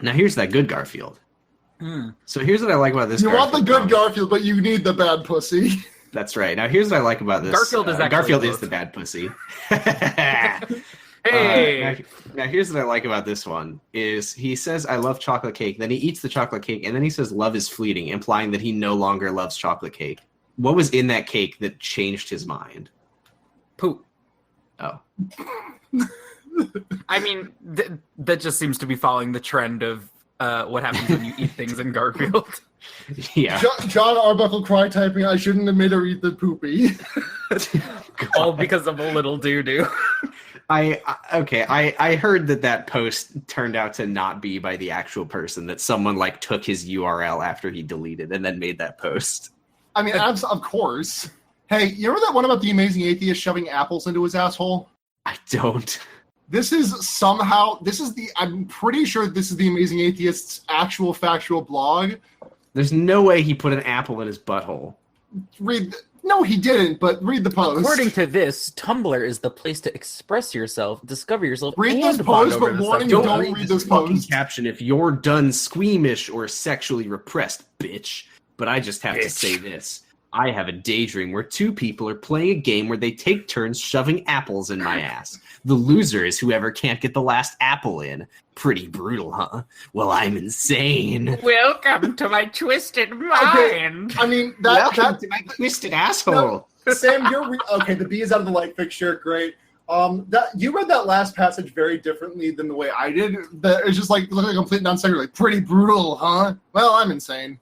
Now here's that good Garfield. So here's what I like about this. You want the good Garfield, but you need the bad pussy. That's right. Now here's what I like about this. Garfield is the bad pussy. Hey. Now here's what I like about this one is he says I love chocolate cake, then he eats the chocolate cake, and then he says love is fleeting, implying that he no longer loves chocolate cake. What was in that cake that changed his mind? Poop. Oh. I mean, that just seems to be following the trend of what happens when you eat things in Garfield. Yeah. John Arbuckle cry typing, I shouldn't have made her eat the poopy. All because of a little doo-doo. I heard that post turned out to not be by the actual person, that someone like took his URL after he deleted and then made that post. I mean, of course. Hey, you remember that one about the amazing atheist shoving apples into his asshole? I don't. I'm pretty sure this is the Amazing Atheist's actual factual blog. There's no way he put an apple in his butthole. No, he didn't, but read the post. According to this, Tumblr is the place to express yourself, discover yourself, read this post, but warning, don't read this post. Caption if you're done squeamish or sexually repressed, bitch. But I just have to say this. I have a daydream where two people are playing a game where they take turns shoving apples in my ass. The loser is whoever can't get the last apple in. Pretty brutal, huh? Well, I'm insane. Welcome to my twisted mind. I mean, welcome to my twisted asshole. No, Sam, okay. The bee is out of the light fixture. Great. You read that last passage very differently than the way I did. It's just like looking like a complete non-sequitur. Like, pretty brutal, huh? Well, I'm insane.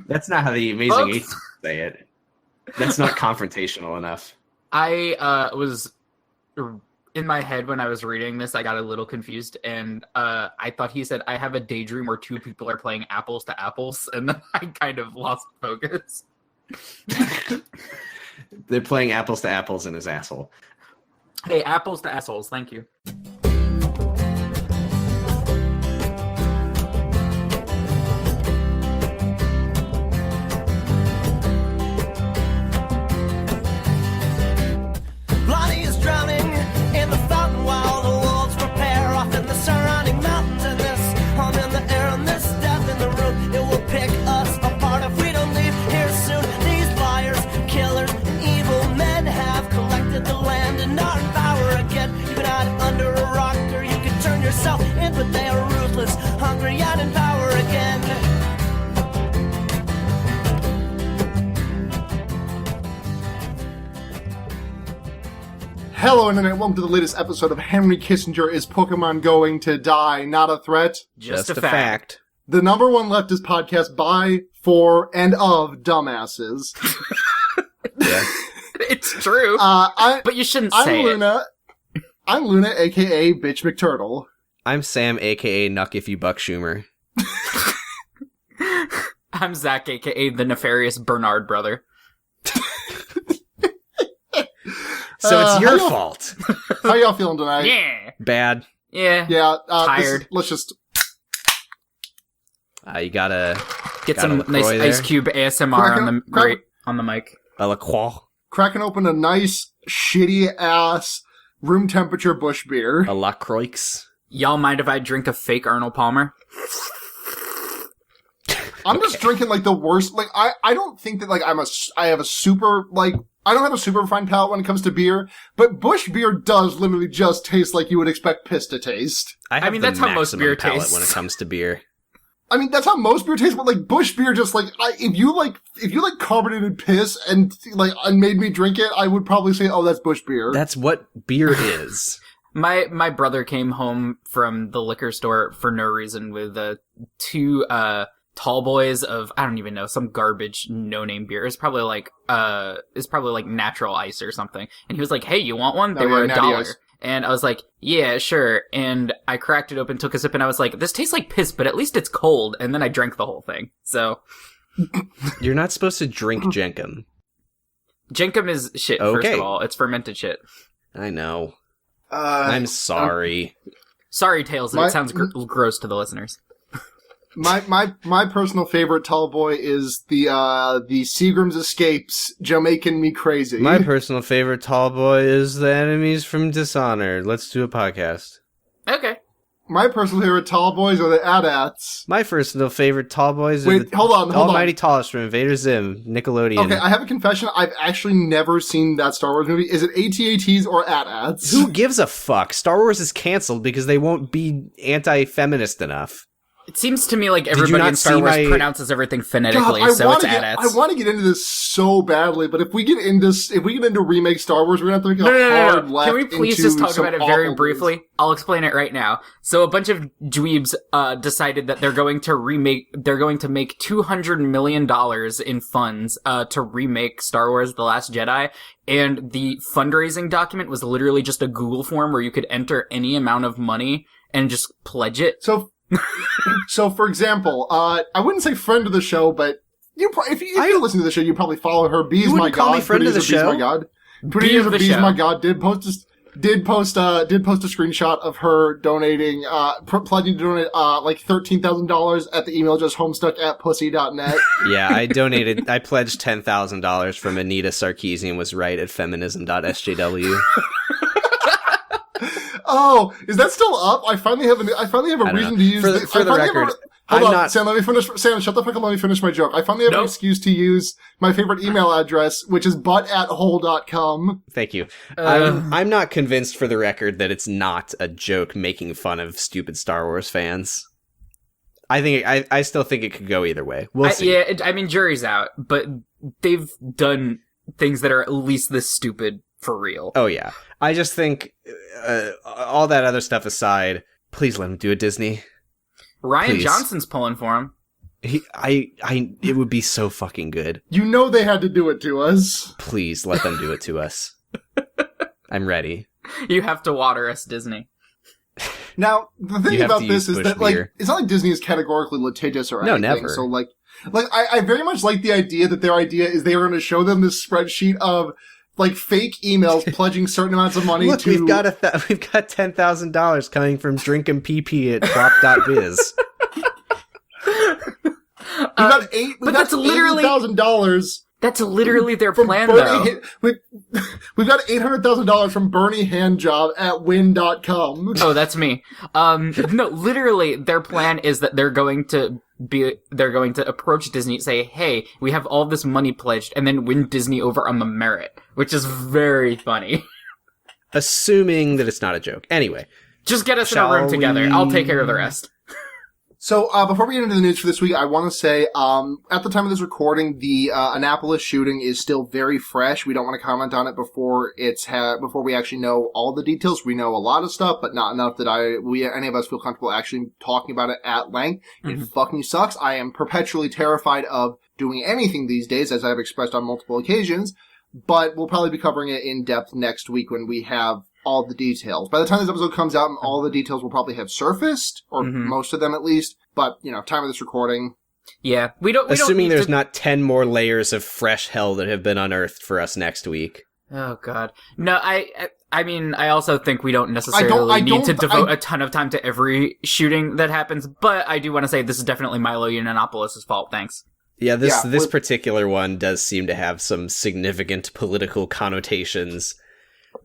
That's not how the Amazing Atheists say it. That's not confrontational enough. I was in my head when I was reading this. I got a little confused, and I thought he said, "I have a daydream where two people are playing apples to apples," and then I kind of lost focus. They're playing apples to apples in his asshole. Hey, apples to assholes. Thank you. But they are ruthless, hungry and in power again. Hello, Internet. Welcome to the latest episode of Henry Kissinger Is Pokemon Going to Die? Not a Threat? Just a fact. The number one leftist podcast by, for, and of dumbasses. Yeah. It's true. But you shouldn't say Luna. I'm Luna, a.k.a. Bitch McTurtle. I'm Sam, a.k.a. Nuck If You Buck Schumer. I'm Zach, a.k.a. the nefarious Bernard brother. So it's your fault. How y'all feeling tonight? Yeah. Bad. Yeah. Yeah. Tired. Let's just... You gotta... Get some nice there. Ice Cube ASMR on the mic. A La Croix. Cracking open a nice, shitty-ass, room temperature Bush beer. A La Croix. Y'all mind if I drink a fake Arnold Palmer? I'm just drinking like the worst. Like I don't think that like I have a super like I don't have a super refined palate when it comes to beer, but Bush beer does literally just taste like you would expect piss to taste. I mean that's how most beer tastes when it comes to beer. I mean that's how most beer tastes, but like Bush beer just like if you like carbonated piss and made me drink it, I would probably say, oh, that's Bush beer. That's what beer is. My brother came home from the liquor store for no reason with two tall boys of I don't even know, some garbage no-name beer. It's probably like natural ice or something. And he was like, "Hey, you want one?" They were $1. Ice. And I was like, "Yeah, sure." And I cracked it open, took a sip, and I was like, "This tastes like piss, but at least it's cold." And then I drank the whole thing. So you're not supposed to drink Jenkum. Jenkum is shit. Okay. First of all, it's fermented shit. I know. I'm sorry. Sorry, Tails. It sounds gross to the listeners. My personal favorite tall boy is the Seagram's Escapes, Jamaican Me Crazy. My personal favorite tall boy is the enemies from Dishonored. Let's do a podcast. Okay. My personal favorite tall boys are the AT-ATs. My personal favorite tall boys are Wait, the hold on. almighty tallest from Invader Zim, Nickelodeon. Okay, I have a confession. I've actually never seen that Star Wars movie. Is it AT-ATs or AT-ATs? Who gives a fuck? Star Wars is canceled because they won't be anti-feminist enough. It seems to me like you everybody not in Star see Wars my- pronounces everything phonetically, God, so it's AT-ATs. I want to get into this so badly, but if we get into remake Star Wars, we're gonna have to make a hard No. left. Can we please into just talk some about it very awful briefly? movies. I'll explain it right now. So a bunch of dweebs decided that they're going to make $200 million in funds to remake Star Wars The Last Jedi, and the fundraising document was literally just a Google form where you could enter any amount of money and just pledge it. So for example, I wouldn't say friend of the show, but if you listen to the show, you probably follow her. Bees, You my wouldn't call God. me friend of the Producer Bees, show? my God. Bee Producer of the Bees, show. my God, did post a screenshot of her donating, pledging to donate, like $13,000 at the email address homestuck@pussy.net. Yeah, I pledged $10,000 from Anita Sarkeesian was right at feminism.sjw. Oh, is that still up? I finally have a reason to use For the record, Hold I'm on, not- Sam, let me finish. Sam, shut the fuck up, let me finish my joke. I finally have an Nope. excuse to use my favorite email address, which is butt@hole.com. Thank you. I'm not convinced, for the record, that it's not a joke making fun of stupid Star Wars fans. I still think it could go either way. We'll see. I mean, jury's out, but they've done things that are at least this stupid for real. Oh yeah. I just think, all that other stuff aside, please let him do it, Disney. Ryan please. Johnson's pulling for him. It would be so fucking good. You know they had to do it to us. Please let them do it to us. I'm ready. You have to water us, Disney. Now, the thing You have about to this use is Bush that, like, beer. it's not like Disney is categorically litigious or No, anything. never. So, I very much like the idea that their idea is they were going to show them this spreadsheet of, like, fake emails pledging certain amounts of money Look, to... we've got $10,000 coming from drinking PP at Drop.biz. We've got $80,000 That's literally their from plan, though. Bernie. We've got $800,000 from Bernie Handjob at win.com. Oh, that's me. No, literally, their plan is that they're going to approach Disney and say, hey, we have all this money pledged, and then win Disney over on the merit, which is very funny. Assuming that it's not a joke. Anyway. Just get us in a room together. I'll take care of the rest. So, before we get into the news for this week, I want to say, at the time of this recording, the Annapolis shooting is still very fresh. We don't want to comment on it before we actually know all the details. We know a lot of stuff, but not enough that any of us feel comfortable actually talking about it at length. Mm-hmm. It fucking sucks. I am perpetually terrified of doing anything these days, as I've expressed on multiple occasions, but we'll probably be covering it in depth next week when we have all the details. By the time this episode comes out, all the details will probably have surfaced, or most of them at least. But, time of this recording. Yeah, we don't Assuming need there's to... not 10 more layers of fresh hell that have been unearthed for us next week. Oh, God. No, I mean, I also think we don't necessarily need to devote a ton of time to every shooting that happens, but I do want to say this is definitely Milo Yiannopoulos' fault. Thanks. Yeah, this particular one does seem to have some significant political connotations,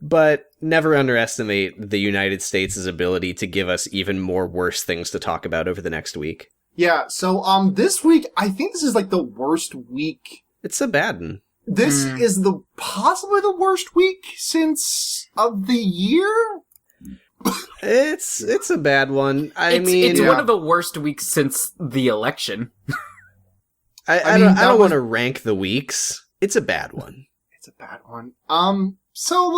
but never underestimate the United States' ability to give us even more worse things to talk about over the next week. Yeah, so, this week, I think this is like the worst week. It's a bad one. This is possibly the worst week of the year? It's a bad one. It's one of the worst weeks since the election. I don't want to rank the weeks. It's a bad one. It's a bad one. So,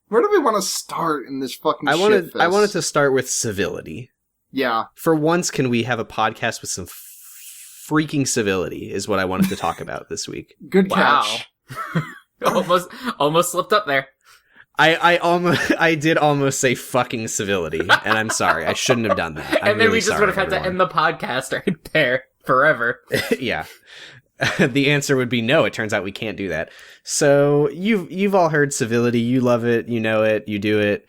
where do we want to start in this fucking I shitfest? wanted to start with civility. Yeah. For once, can we have a podcast with some freaking civility is what I wanted to talk about this week. Good catch. Wow. almost slipped up there. I did almost say fucking civility, and I'm sorry. I shouldn't have done that. And then we just would have had to end the podcast right there forever. Yeah. The answer would be no. It turns out we can't do that. So you've all heard civility. You love it. You know it. You do it.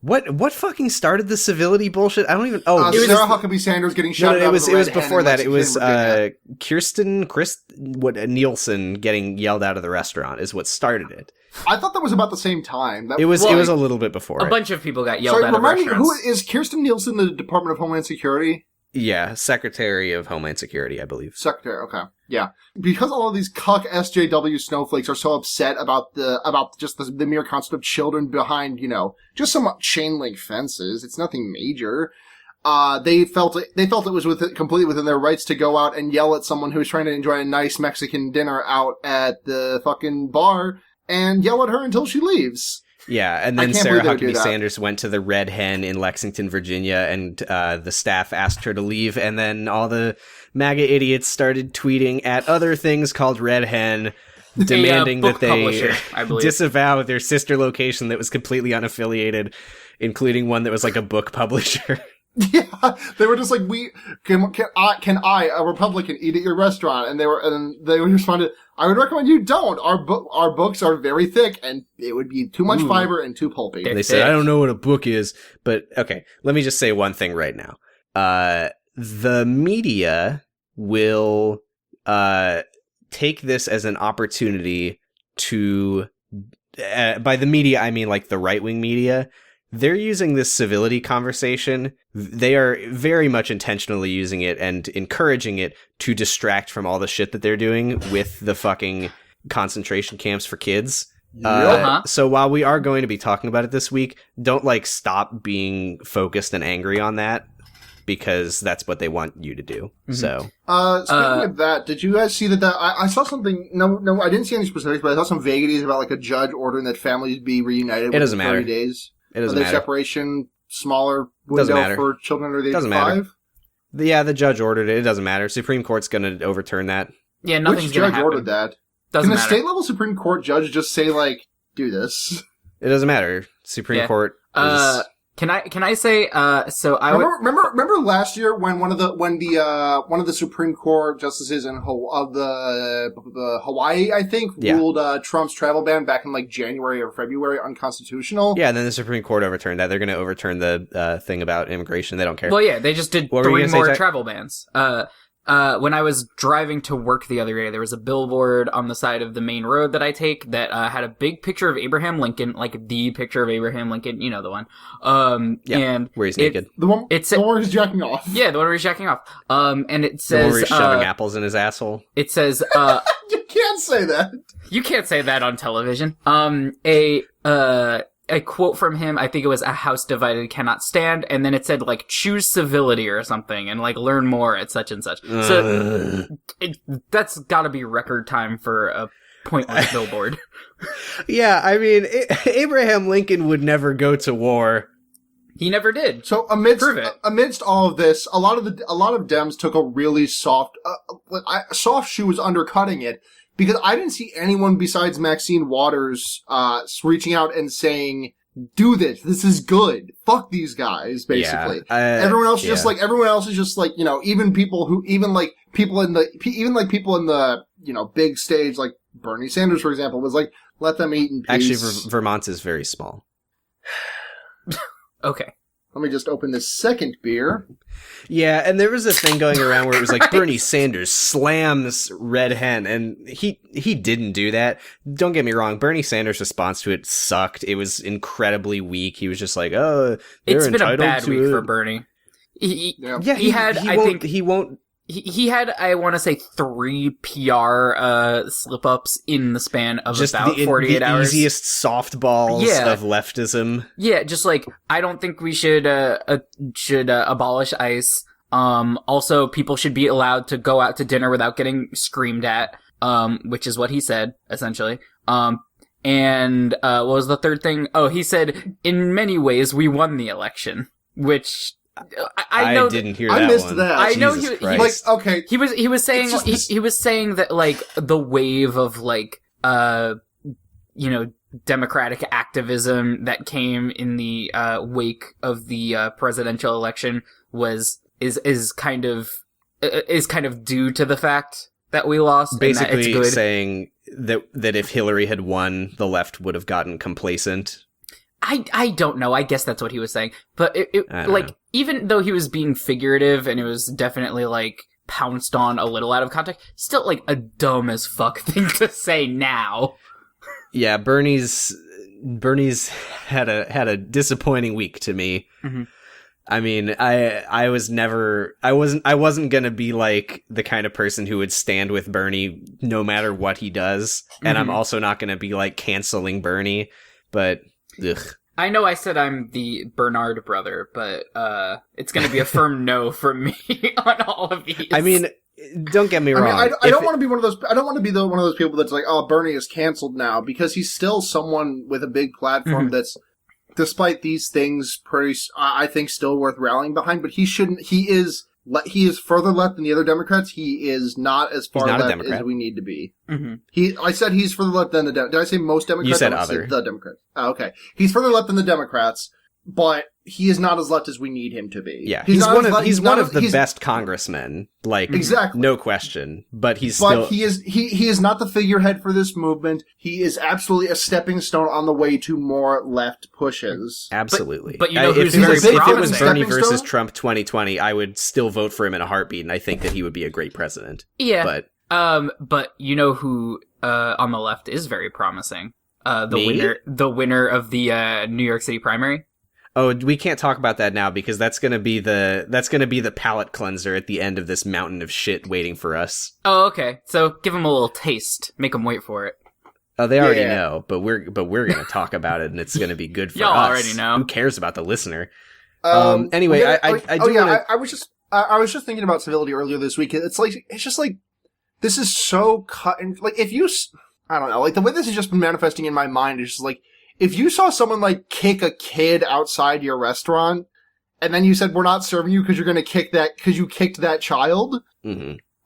What fucking started the civility bullshit? I don't even. Oh, Sarah Huckabee Sanders getting shot. no, it was before that. It was Nielsen getting yelled out of the restaurant is what started it. I thought that was about the same time. It was a little bit before. A bunch of people got yelled out of remind me, restaurants. who is Kirsten Nielsen, the Department of Homeland Security? Yeah, Secretary of Homeland Security, I believe. Secretary, okay. Yeah. Because all of these cuck SJW snowflakes are so upset about just the mere concept of children behind, just some chain link fences. It's nothing major. They felt it was completely within their rights to go out and yell at someone who was trying to enjoy a nice Mexican dinner out at the fucking bar and yell at her until she leaves. Yeah, and then Sarah Huckabee Sanders went to the Red Hen in Lexington, Virginia, and the staff asked her to leave, and then all the MAGA idiots started tweeting at other things called Red Hen, demanding that they disavow their sister location that was completely unaffiliated, including one that was like a book publisher. Yeah, they were just like, can I, a Republican, eat at your restaurant? And they responded, I would recommend you don't. Our books are very thick, and it would be too much fiber and too pulpy. They said, I don't know what a book is, but okay, let me just say one thing right now. The media will take this as an opportunity to, by the media, I mean like the right-wing media. They're using this civility conversation. They are very much intentionally using it and encouraging it to distract from all the shit that they're doing with the fucking concentration camps for kids. So while we are going to be talking about it this week, don't stop being focused and angry on that, because that's what they want you to do. Mm-hmm. So, speaking of that, did you guys see that I saw something? No, I didn't see any specifics, but I saw some vagaries about a judge ordering that families be reunited within 30 days. It doesn't matter. Separation, smaller window for children under the age of 5? Yeah, the judge ordered it. It doesn't matter. Supreme Court's going to overturn that. Yeah, nothing's going to happen. Which judge ordered that? Doesn't Can a matter. state-level Supreme Court judge just say, do this? It doesn't matter. Supreme Court is... Can I say, remember last year when one of the Supreme Court justices of the Hawaii, I think, ruled Trump's travel ban back in January or February unconstitutional? Yeah, and then the Supreme Court overturned that. They're going to overturn the thing about immigration. They don't care. Well, yeah, they just did 3 more travel bans. When I was driving to work the other day, there was a billboard on the side of the main road that I take that had a big picture of Abraham Lincoln, the picture of Abraham Lincoln, you know the one. And where he's naked. The one where he's jacking off. Yeah, the one where he's jacking off. And it says... The one where he's shoving apples in his asshole. It says... You can't say that. You can't say that on television. A quote from him, I think it was, "A house divided cannot stand," and then it said, choose civility or something, and, learn more at such and such. So, that's gotta be record time for a pointless billboard. Yeah, I mean, Abraham Lincoln would never go to war. He never did. So amidst all of this, a lot of Dems took a really soft shoe was undercutting it. Because I didn't see anyone besides Maxine Waters reaching out and saying, "Do this. This is good. Fuck these guys." Basically, everyone else is just even people in the big stage like Bernie Sanders, for example, was let them eat in peace. Actually, Vermont is very small. Okay. Let me just open this second beer. Yeah, and there was a thing going around where it was Bernie Sanders slams Red Hen, and he didn't do that. Don't get me wrong, Bernie Sanders' response to it sucked. It was incredibly weak. He was just they're it's been a bad to week it. for Bernie. He had, I want to say, 3 PR slip-ups in the span of just about 48 hours. The easiest softballs of leftism. Yeah, just I don't think we should abolish ICE. Also, people should be allowed to go out to dinner without getting screamed at, which is what he said, essentially. And what was the third thing? Oh, he said, in many ways, we won the election, which... I didn't hear that. I missed one. that. I know okay. He was saying he was saying that the wave of democratic activism that came in the wake of the presidential election is kind of due to the fact that we lost. Basically, and that it's good. saying that if Hillary had won, the left would have gotten complacent. I don't know. I guess that's what he was saying. But I don't like, know. even though he was being figurative and it was definitely like pounced on a little out of context, still like a dumb as fuck thing to say now. Yeah, Bernie's had a disappointing week to me. Mm-hmm. I mean, I wasn't gonna be like the kind of person who would stand with Bernie no matter what he does, and I'm also not gonna be like canceling Bernie, but ugh. I know I said I'm the Bernard brother, but it's gonna be a firm no from me on all of these. I mean, don't get me wrong. I mean, I don't want to be one of those. I don't want to be one of those people that's like, "Oh, Bernie is canceled now," because he's still someone with a big platform that's, despite these things, I think still worth rallying behind. But he shouldn't. He is further left than the other Democrats. He is not as far left as we need to be. Mm-hmm. I said he's further left than the Did I say most Democrats? You said I other. the Democrats. Oh, okay. He's further left than the Democrats, but he is not as left as we need him to be. Yeah, he's one of the he's best congressmen, like exactly, no question. But he is not the figurehead for this movement. He is absolutely a stepping stone on the way to more left pushes. Absolutely. But you know if who's it very was, if it was prominent? Bernie Stepping versus stone? Trump 2020, I would still vote for him in a heartbeat, and I think that he would be a great president. Yeah. But But you know who on the left is very promising? Me? The winner of the New York City primary. oh, we can't talk about that now because that's gonna be the palate cleanser at the end of this mountain of shit waiting for us. Oh, okay. So give them a little taste. Make them wait for it. Oh, they already Yeah. know, but we're gonna talk about it, and it's gonna be good for Y'all us. already know. Who cares about the listener? Anyway, I was just thinking about civility earlier this week. It's just like this is so cut and like I don't know, like the way this has just been manifesting in my mind is just like if you saw someone like kick a kid outside your restaurant, and then you said we're not serving you because you're gonna kick that because you kicked that child,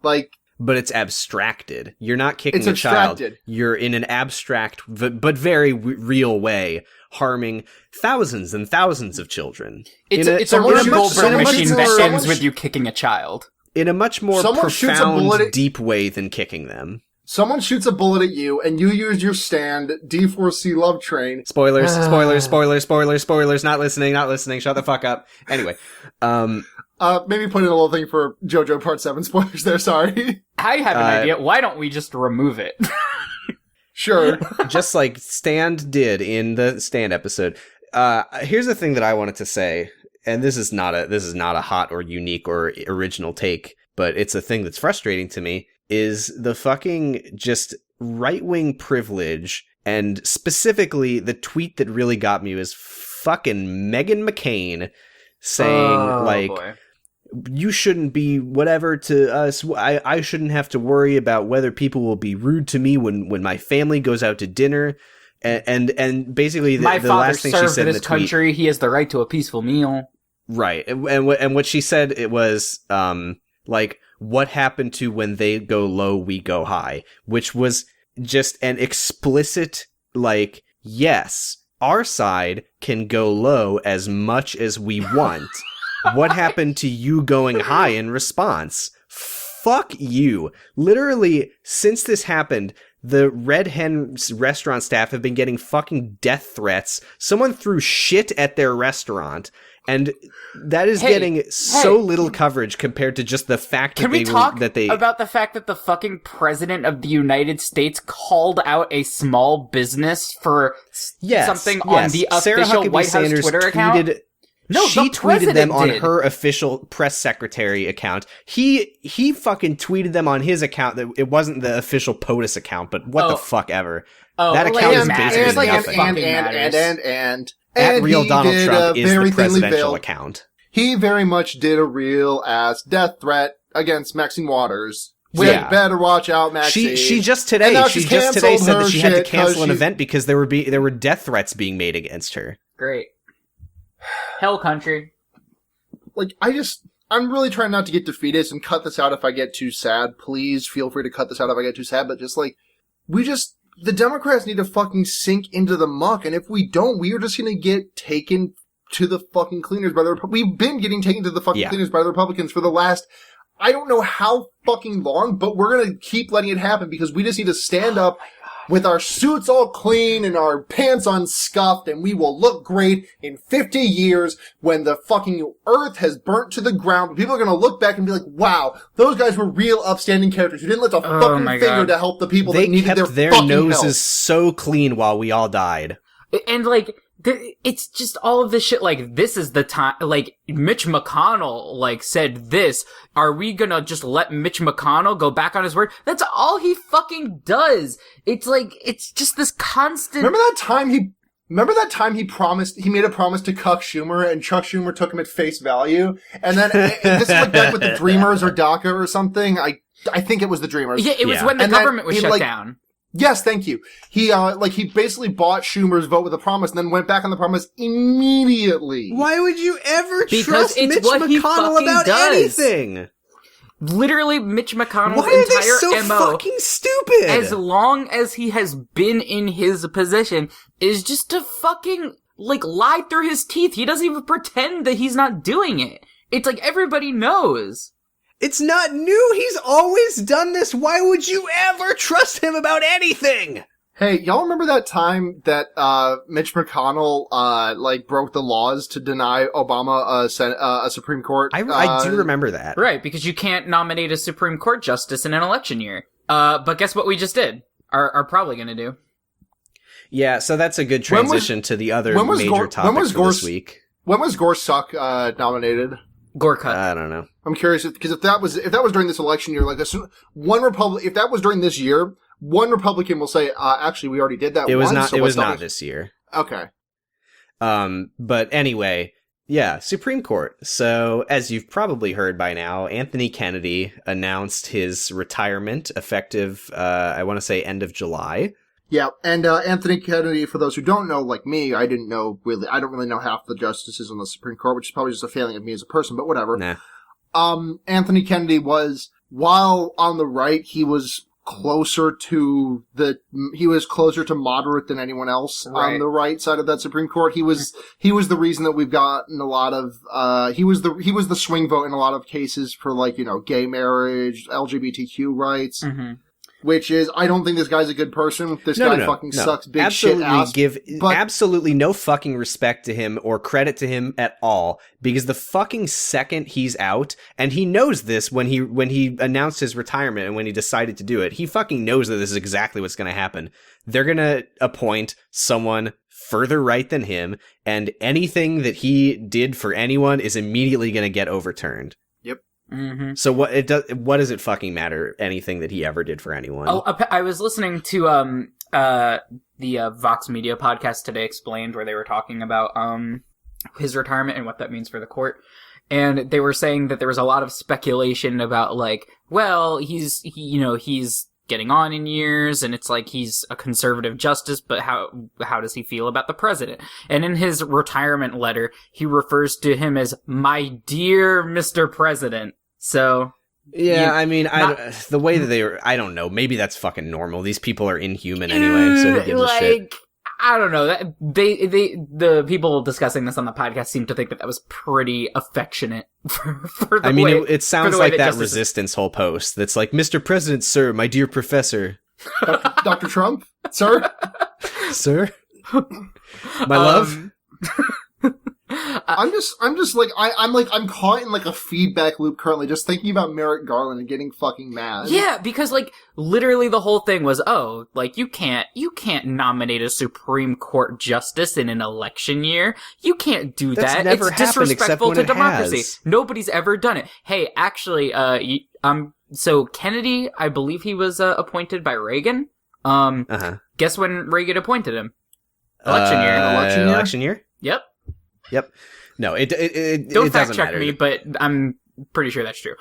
like. But it's abstracted. You're not kicking It's a child. abstracted. You're in an abstract but very real way harming thousands and thousands of children. It's In a much- Rube so Goldberg much machine more- that so ends much- with you kicking a child. In a much more Someone shoots a bullet profound, at- deep way than kicking them. Someone shoots a bullet at you, and you use your stand, D4C love train. Spoilers, spoilers, spoilers, spoilers, spoilers. Not listening. Shut the fuck up. Anyway, Maybe put in a little thing for JoJo Part 7 spoilers there, sorry. I have an idea. Why don't we just remove it? Sure. just like Stand did in the Stand episode. Here's the thing that I wanted to say, and this is not a hot or unique or original take, but it's a thing that's frustrating to me, is the fucking just right-wing privilege, and specifically the tweet that really got me was fucking Meghan McCain saying, boy. you shouldn't be whatever to us. I shouldn't have to worry about whether people will be rude to me when my family goes out to dinner. And basically the My father last thing she served said in the this tweet, country. He has the right to a peaceful meal. right? And what she said, it was like, what happened to when they go low, we go high, which was just an explicit like, yes, our side can go low as much as we want. What happened to you going high in response? Fuck you. Literally, since this happened, the Red Hen restaurant staff have been getting fucking death threats. Someone threw shit at their restaurant, and that is getting so little coverage compared to just the fact Can that we talk about the fact that the fucking president of the United States called out a small business for something on the Sarah official Huckabee White House Sanders Twitter account? No, she the tweeted them president on did. her official press secretary account. He fucking tweeted them on his account. That it wasn't the official POTUS account, but what the fuck ever. That account is basically nothing. And At Real he Donald did Trump a is very the thinly presidential veiled- account. He very much did a real ass death threat against Maxine Waters. We Yeah. better watch out, Maxine. She just And today now she she's just today canceled said that her she had to shit 'cause cancel an she- event because there were death threats being made against her. Great. Hell country. Like, I'm really trying not to get defeatist and cut this out if I get too sad. Please feel free to cut this out if I get too sad, but just like, the Democrats need to fucking sink into the muck, and if we don't, we are just gonna get taken to the fucking cleaners by the We've been getting taken to the fucking cleaners by the Republicans for the last, I don't know how fucking long, but we're gonna keep letting it happen because we just need to stand up with our suits all clean and our pants unscuffed, and we will look great in 50 years when the fucking earth has burnt to the ground. People are gonna look back and be like, wow, those guys were real upstanding characters who didn't lift a fucking finger to help the people that needed their fucking noses help. so clean while we all died. And, like, it's just all of this shit, like, this is the time, like, Mitch McConnell, like, said this. Are we gonna just let Mitch McConnell go back on his word? That's all he fucking does. It's like, it's just this constant... Remember that time he made a promise to Chuck Schumer, and Chuck Schumer took him at face value? And then, this is like back with the Dreamers or DACA or something. I think it was the Dreamers. Yeah, it was when the government was shut down. Yes, thank you. He basically bought Schumer's vote with a promise and then went back on the promise immediately. Why would you ever trust it's Mitch what he McConnell fucking about does. anything? Literally, Mitch McConnell's Why are they entire so MO, fucking stupid? as long as he has been in his position, is just to fucking, like, lie through his teeth. He doesn't even pretend that he's not doing it. It's like everybody knows. It's not new. He's always done this. Why would you ever trust him about anything? Hey, y'all remember that time that Mitch McConnell broke the laws to deny Obama a Supreme Court? I do remember that. Right, because you can't nominate a Supreme Court justice in an election year. But guess what we just did? Are probably gonna do. Yeah, so that's a good transition to the other major topics for this week. When was Gorsuch nominated? Gorka. I don't know. I'm curious because if that was during this election year, like if that was during this year, one Republican will say, actually, we already did that. It was once, not. so It was what's not this year. Okay. But anyway, yeah, Supreme Court. So as you've probably heard by now, Anthony Kennedy announced his retirement effective, I want to say end of July. Yeah, and Anthony Kennedy, for those who don't know, like me, I don't really know half the justices on the Supreme Court, which is probably just a failing of me as a person, but whatever. Nah. Anthony Kennedy while on the right, he was closer to moderate than anyone else on the right side of that Supreme Court. He was the reason that we've gotten a lot of, he was the swing vote in a lot of cases for, like, you know, gay marriage, LGBTQ rights. Mm-hmm. Which is, I don't think this guy's a good person. This guy fucking sucks big absolutely shit ass. Give absolutely no fucking respect to him or credit to him at all, because the fucking second he's out, and he knows this when he announced his retirement and when he decided to do it, he fucking knows that this is exactly what's going to happen. They're going to appoint someone further right than him, and anything that he did for anyone is immediately going to get overturned. Mm-hmm. So what does it fucking matter? Anything that he ever did for anyone? Oh, I was listening to the Vox Media podcast today, Explained, where they were talking about his retirement and what that means for the court, and they were saying that there was a lot of speculation about, like, well, he's getting on in years, and it's like he's a conservative justice, but how does he feel about the president? And in his retirement letter, he refers to him as "my dear Mr. President." So, yeah, I mean, the way that they were, I don't know. Maybe that's fucking normal. These people are inhuman anyway, so who gives a shit? I don't know. The people discussing this on the podcast seem to think that was pretty affectionate for the way. It sounds like that Resistance whole post that's like, "Mr. President, sir, my dear professor." Dr. Trump, sir? Sir? My love? I'm caught in like a feedback loop currently, just thinking about Merrick Garland and getting fucking mad. Yeah, because like literally the whole thing was, oh, like you can't nominate a Supreme Court justice in an election year. You can't do That's that. never It's happened disrespectful except to when it democracy. has. Nobody's ever done it. Hey, actually, so Kennedy, I believe he was appointed by Reagan. Guess when Reagan appointed him? Election year. Yep. No, it Don't it fact doesn't check matter. me, but I'm pretty sure that's true.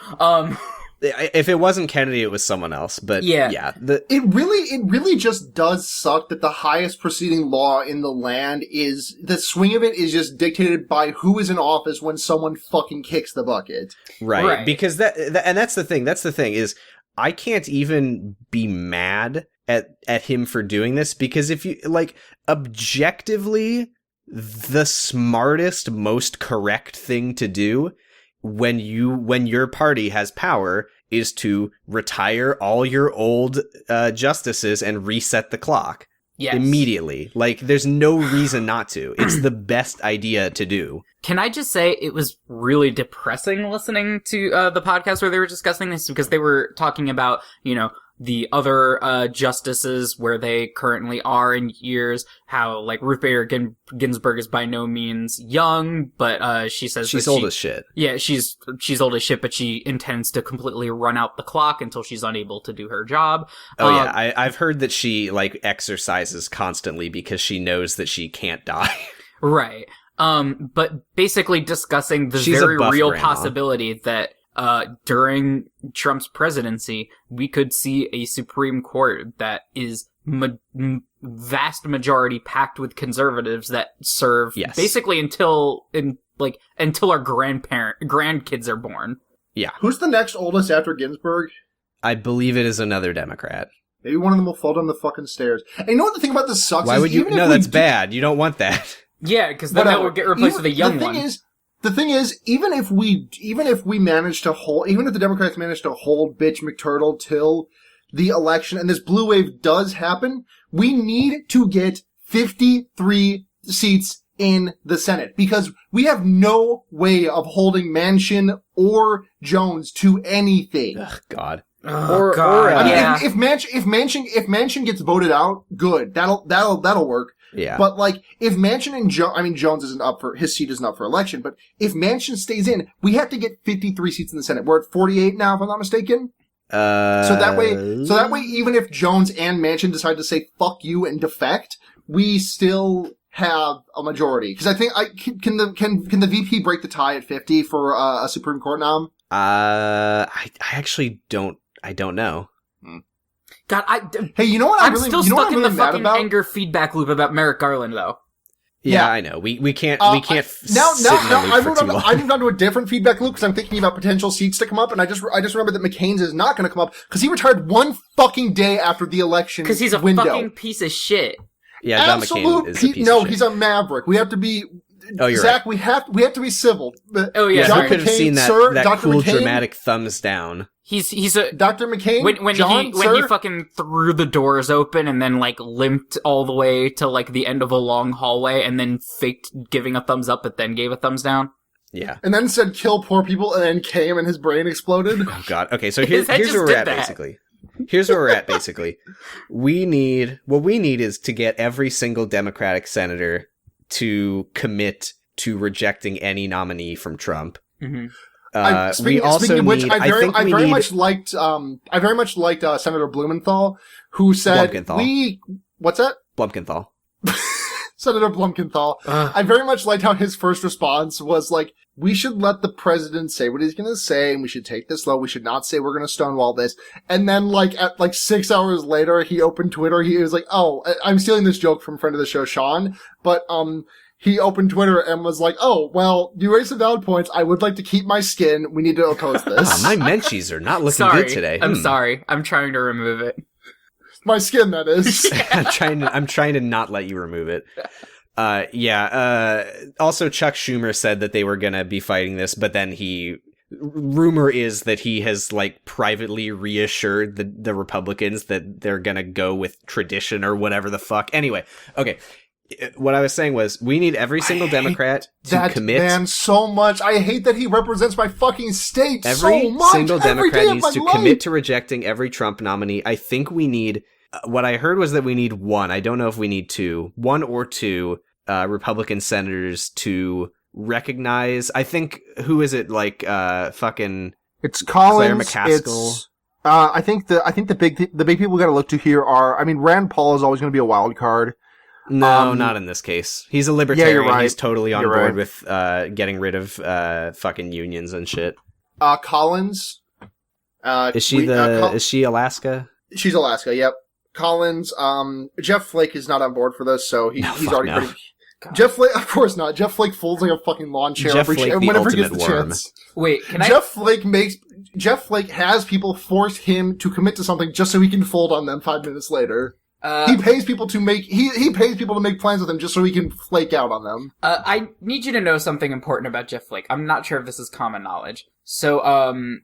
If it wasn't Kennedy, it was someone else. But yeah. It really just does suck that the highest proceeding law in the land is, the swing of it is just dictated by who is in office when someone fucking kicks the bucket. Right. Because that's the thing. That's the thing is, I can't even be mad at him for doing this, because if you, like, objectively, the smartest, most correct thing to do when your party has power is to retire all your old justices and reset the clock immediately. Like, there's no reason not to. It's the best idea to do. Can I just say it was really depressing listening to the podcast where they were discussing this, because they were talking about, the other justices where they currently are in years, how, like, Ruth Bader Ginsburg is by no means young, but she says she's old as shit. Yeah, she's old as shit, but she intends to completely run out the clock until she's unable to do her job. Yeah, I've heard that she, like, exercises constantly because she knows that she can't die. Right. But basically discussing the She's very a buff real grandma. possibility that during Trump's presidency, we could see a Supreme Court that is vast majority packed with conservatives that serve basically until our grandkids are born. Yeah. Who's the next oldest after Ginsburg? I believe it is another Democrat. Maybe one of them will fall down the fucking stairs. And you know what the thing about this sucks? Why would you? No, that's bad. You don't want that. Yeah, because then that would get replaced with a young one. The thing is, even if the Democrats manage to hold bitch McTurtle till the election, and this blue wave does happen, we need to get 53 seats in the Senate, because we have no way of holding Manchin or Jones to anything. Ugh, God. Oh, God. I mean, Yeah. if Manchin gets voted out, good. That'll work. Yeah. But, like, if Manchin and Jones his seat isn't up for election, but if Manchin stays in, we have to get 53 seats in the Senate. We're at 48 now, if I'm not mistaken. So that way, even if Jones and Manchin decide to say fuck you and defect, we still have a majority. Because I think, can the VP break the tie at 50 for a Supreme Court nom? I actually don't know. God, Hey, you know what I'm really, still you know what stuck I'm in really the mad fucking about? anger feedback loop about Merrick Garland, though. Yeah, Yeah. I know. We can't Now, sit in a loop for too long. I moved on to a different feedback loop because I'm thinking about potential seats to come up, and I just remember that McCain's is not going to come up because he retired one fucking day after the election Because he's a window. fucking piece of shit. Yeah, John McCain is a piece of shit. He's a maverick. We have to be. Oh, you're Zach, right. we have to be civil. Oh, yeah, Yeah, John we could have McCain, seen that sir, that Dr. cool McCain, dramatic thumbs down. He's a Dr. McCain. when he fucking threw the doors open and then like limped all the way to like the end of a long hallway and then faked giving a thumbs up but then gave a thumbs down. Yeah. And then said kill poor people and then came and his brain exploded. Oh God. Okay, so here's I where just we're did at that. basically. Here's where we're at basically. What we need is to get every single Democratic senator to commit to rejecting any nominee from Trump. Mm-hmm. We also speaking of which, need. I very much liked Senator Blumenthal, who said Blumenthal. What's that? Blumenthal. Senator Blumenthal. I very much liked how his first response was like, we should let the president say what he's going to say, and we should take this slow. We should not say we're going to stonewall this. And then, at 6 hours later, he opened Twitter. He was like, oh, I'm stealing this joke from friend of the show, Sean, but, he opened Twitter and was like, oh, well, you raised some valid points. I would like to keep my skin. We need to oppose this. My menchies are not looking Sorry, good today. I'm sorry. I'm trying to remove it. My skin, that is. I'm trying to not let you remove it. Also, Chuck Schumer said that they were going to be fighting this, but then rumor is that he has privately reassured the Republicans that they're going to go with tradition or whatever the fuck. Anyway, okay. What I was saying was, we need every single Democrat to commit. Man, so much. I hate that he represents my fucking state every so much. Single every Democrat day needs of to my life. commit to rejecting every Trump nominee. I think we need. What I heard was that we need one. I don't know if we need one or two Republican senators to recognize. I think who is it? Fucking. It's Collins. Claire McCaskill. I think the big people we got to look to here are. I mean, Rand Paul is always going to be a wild card. No, not in this case. He's a libertarian. Yeah, you're right. He's totally on You're board right. with getting rid of fucking unions and shit. Collins. Is she Alaska? She's Alaska. Yep. Collins. Jeff Flake is not on board for this, so he's already pretty. God. Jeff Flake, of course not. Jeff Flake folds like a fucking lawn chair Jeff Flake, the whenever he gets ultimate the worm. chance. Wait, can Jeff Flake has people force him to commit to something just so he can fold on them 5 minutes later. He pays people to make he pays people to make plans with him just so he can flake out on them. I need you to know something important about Jeff Flake. I'm not sure if this is common knowledge. So,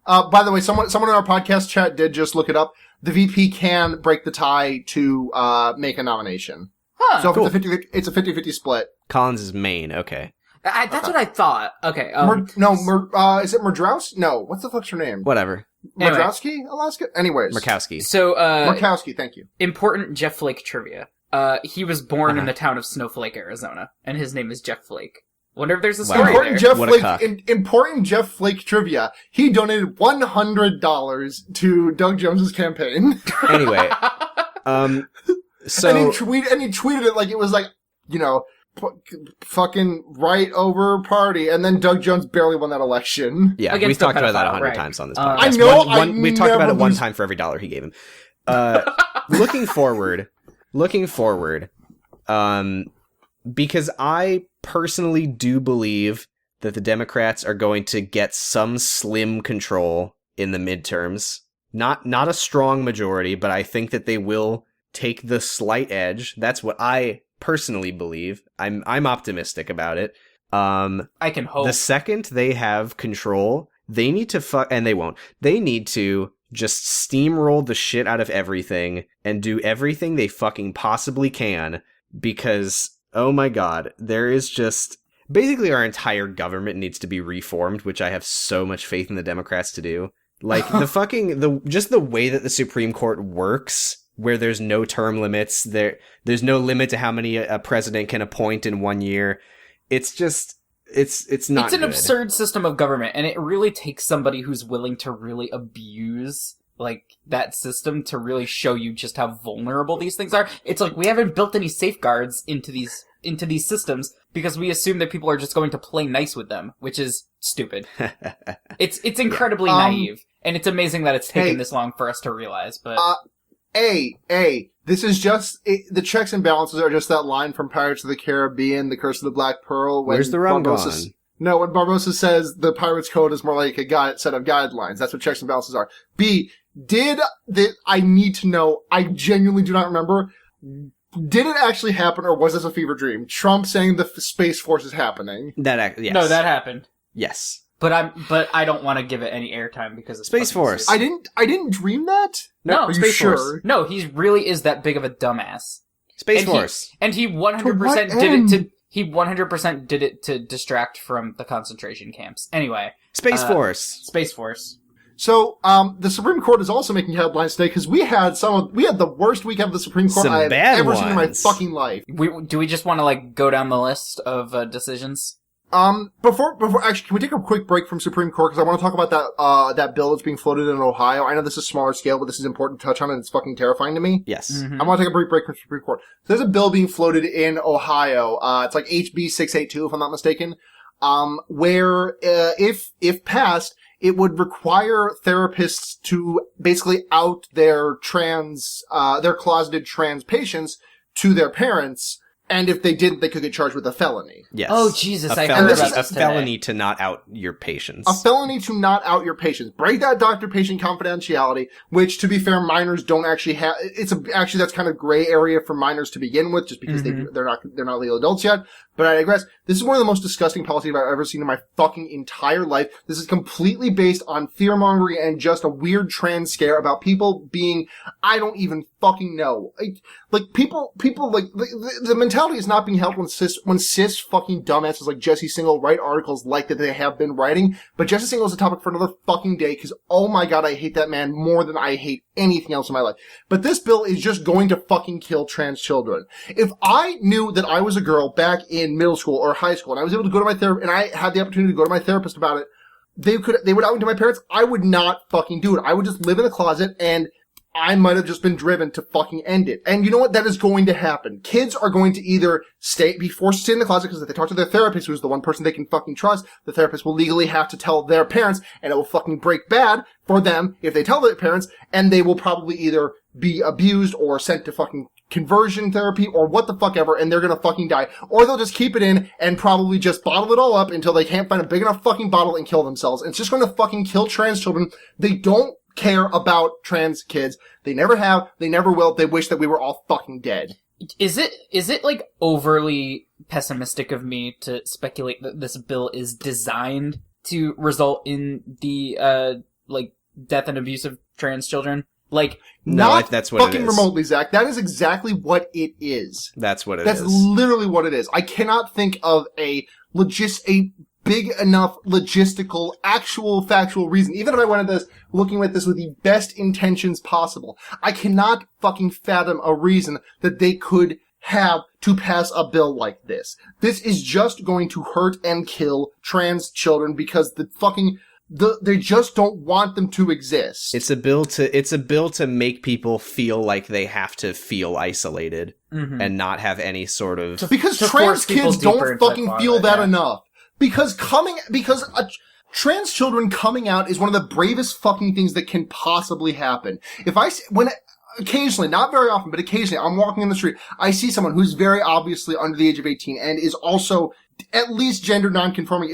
by the way, someone in our podcast chat did just look it up. The VP can break the tie to make a nomination. huh. So if Cool. it's a 50-50 split. Collins is Maine. Okay. That's what I thought. Okay. Is it Murdrowski? No, what's the fuck's her name? Whatever. Anyway. Murdrowski, Alaska? Anyways. Murkowski. So, Murkowski, thank you. important Jeff Flake trivia. He was born in the town of Snowflake, Arizona, and his name is Jeff Flake. Wonder if there's a Wow. story Important there. Jeff What a Flake, cuck. important Jeff Flake trivia. He donated $100 to Doug Jones's campaign. Anyway, so and he tweeted it like it was like, fucking right over party, and then Doug Jones barely won that election. yeah, Against we've the talked about that pedophile, 100 right. times on this I podcast. know, We talked about never it one lose- time for every dollar he gave him. Looking forward, because I personally do believe that the Democrats are going to get some slim control in the midterms. Not a strong majority, but I think that they will take the slight edge. That's what I personally believe. I'm optimistic about it. I can hope. The second they have control, they need to and they won't. They need to just steamroll the shit out of everything and do everything they fucking possibly can, because, oh my god, there is just... Basically, our entire government needs to be reformed, which I have so much faith in the Democrats to do. Like, just the way that the Supreme Court works, where there's no term limits, there's no limit to how many a president can appoint in 1 year. It's just... It's not It's an good. absurd system of government, and it really takes somebody who's willing to really abuse, like, that system to really show you just how vulnerable these things are. It's like, we haven't built any safeguards into these systems because we assume that people are just going to play nice with them, which is stupid. It's incredibly naive, and it's amazing that it's taken this long for us to realize, but... This is just the checks and balances are just that line from Pirates of the Caribbean, The Curse of the Black Pearl. When Where's the rum Barbossa gone? No, when Barbossa says the Pirates Code is more like a set of guidelines. That's what checks and balances are. I need to know. I genuinely do not remember. Did it actually happen, or was this a fever dream? Trump saying the Space Force is happening. Yes. No, that happened. Yes. But I don't want to give it any airtime because it's Space fucking Force. stupid. I didn't dream that? No, Are you Space sure? Force. No, he really is that big of a dumbass. Space And Force. And he 100% To what did it end? to... He 100% did it to distract from the concentration camps. Anyway. Space Force. Space Force. So, the Supreme Court is also making headlines today because we had the worst weekend of the Supreme Court Some I have bad ever seen in my ones. fucking life. Do we just want to, like, go down the list of decisions? Before, actually, can we take a quick break from Supreme Court? Because I want to talk about that bill that's being floated in Ohio. I know this is smaller scale, but this is important to touch on, and it's fucking terrifying to me. Yes. Mm-hmm. I want to take a brief break from Supreme Court. So there's a bill being floated in Ohio. It's like HB 682, if I'm not mistaken. Where, if passed, it would require therapists to basically out their closeted trans patients to their parents. And if they didn't, they could get charged with a felony. Yes. Oh, Jesus, I fel- heard this about is this a today. felony to not out your patients. A felony to not out your patients. Break that doctor-patient confidentiality, which, to be fair, minors don't actually have. Actually, that's kind of gray area for minors to begin with, just because they're not legal adults yet. But I digress. This is one of the most disgusting policies I've ever seen in my fucking entire life. This is completely based on fear-mongering and just a weird trans scare about people being, I don't even fucking know. Like people, like, the mentality is not being held when cis fucking dumbasses like Jesse Singal write articles like that they have been writing. But Jesse Singal is a topic for another fucking day, because oh my god, I hate that man more than I hate anything else in my life. But this bill is just going to fucking kill trans children. If I knew that I was a girl back in middle school or high school, and I was able to go to my therapist, and I had the opportunity to go to my therapist about it, they would out me to my parents, I would not fucking do it. I would just live in the closet, and I might have just been driven to fucking end it. And you know what? That is going to happen. Kids are going to either be forced to stay in the closet, because if they talk to their therapist, who's the one person they can fucking trust, the therapist will legally have to tell their parents, and it will fucking break bad for them if they tell their parents, and they will probably either be abused or sent to fucking conversion therapy or what the fuck ever, and they're gonna fucking die. Or they'll just keep it in and probably just bottle it all up until they can't find a big enough fucking bottle and kill themselves. And it's just gonna fucking kill trans children. They don't care about trans kids. They never have. They never will. They wish that we were all fucking dead. Is it like overly pessimistic of me to speculate that this bill is designed to result in the like death and abuse of trans children? Like, not that's what it fucking is. remotely, Zach. That is exactly what it is. That's what it That's is. literally what it is. I cannot think of a big enough logistical, actual, factual reason. Even if I went at this, looking at this with the best intentions possible, I cannot fucking fathom a reason that they could have to pass a bill like this. This is just going to hurt and kill trans children because they just don't want them to exist. It's a bill to make people feel like they have to feel isolated and not have any sort of Because to trans force people kids deeper don't into fucking that feel closet, that enough. Because trans children coming out is one of the bravest fucking things that can possibly happen. Occasionally, not very often, but occasionally, I'm walking in the street, I see someone who's very obviously under the age of 18 and is also at least gender non-conforming,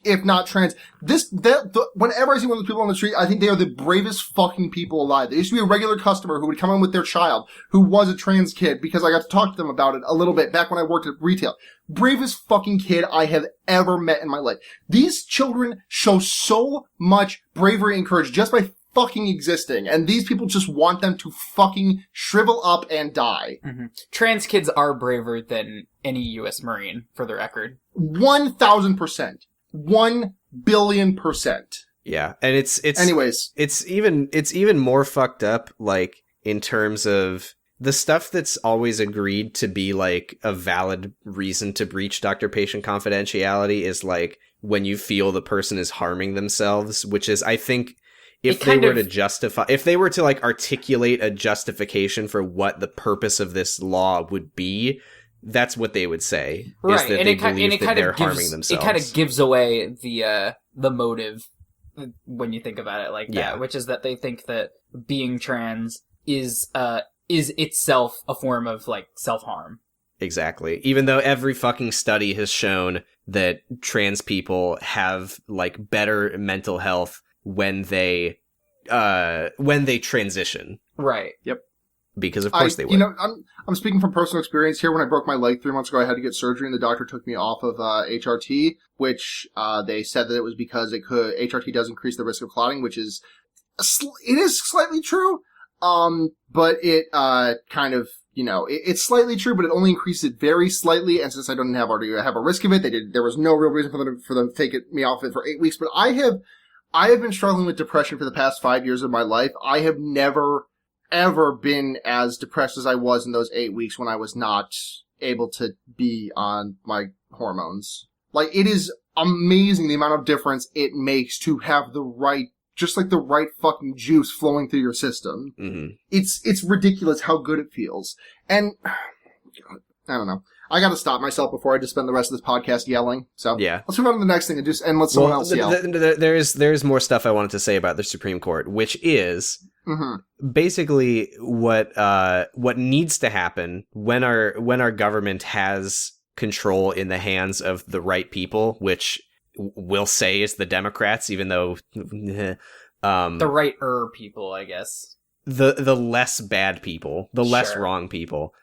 if not trans. Whenever I see one of those people on the street, I think they are the bravest fucking people alive. There used to be a regular customer who would come in with their child who was a trans kid because I got to talk to them about it a little bit back when I worked at retail. Bravest fucking kid I have ever met in my life. These children show so much bravery and courage just by fucking existing, and these people just want them to fucking shrivel up and die. Mm-hmm. Trans kids are braver than any U.S. Marine, for the record. 1,000%. 1,000,000,000%. yeah, and Anyways, it's even more fucked up, like in terms of the stuff that's always agreed to be like a valid reason to breach doctor-patient confidentiality is like when you feel the person is harming themselves, which is, I think, if they were to like articulate a justification for what the purpose of this law would be, that's what they would say. Right, is that they believe that they're harming themselves. It kind of gives away the motive when you think about it like that, Yeah. which is that they think that being trans is itself a form of like self-harm. Exactly. Even though every fucking study has shown that trans people have like better mental health when they transition. Right. Yep. Because of course they would. You know, I'm speaking from personal experience here. When I broke my leg 3 months ago, I had to get surgery, and the doctor took me off of HRT, which they said that it was because HRT does increase the risk of clotting, which is it is slightly true. But it kind of, you know, it's slightly true, but it only increased it very slightly. And since I don't already have a risk of it, there was no real reason for them to take me off it for 8 weeks. But I have been struggling with depression for the past 5 years of my life. I have never, ever been as depressed as I was in those 8 weeks when I was not able to be on my hormones. Like, it is amazing the amount of difference it makes to have the right fucking juice flowing through your system. Mm-hmm. It's ridiculous how good it feels. And, I don't know. I gotta stop myself before I just spend the rest of this podcast yelling. So, yeah. Let's move on to the next thing and let someone else yell. There's more stuff I wanted to say about the Supreme Court, which is basically what needs to happen when our government has control in the hands of the right people, which we'll say is the Democrats, even though the right people, I guess. The less bad people, the less wrong people.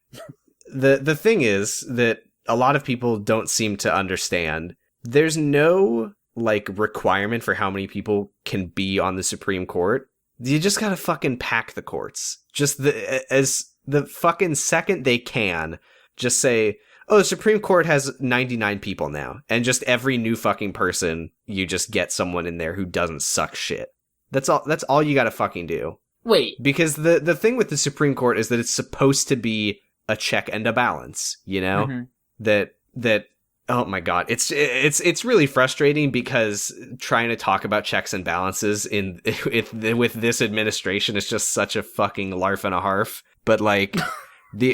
The thing is that a lot of people don't seem to understand. There's no like requirement for how many people can be on the Supreme Court. You just gotta fucking pack the courts. Just as the fucking second they can, just say, oh, the Supreme Court has 99 people now. And just every new fucking person, you just get someone in there who doesn't suck shit. That's all you gotta fucking do. Wait. Because the thing with the Supreme Court is that it's supposed to be a check and a balance, you know? Mm-hmm. That oh my god, it's really frustrating because trying to talk about checks and balances with this administration is just such a fucking larf and a harf. But like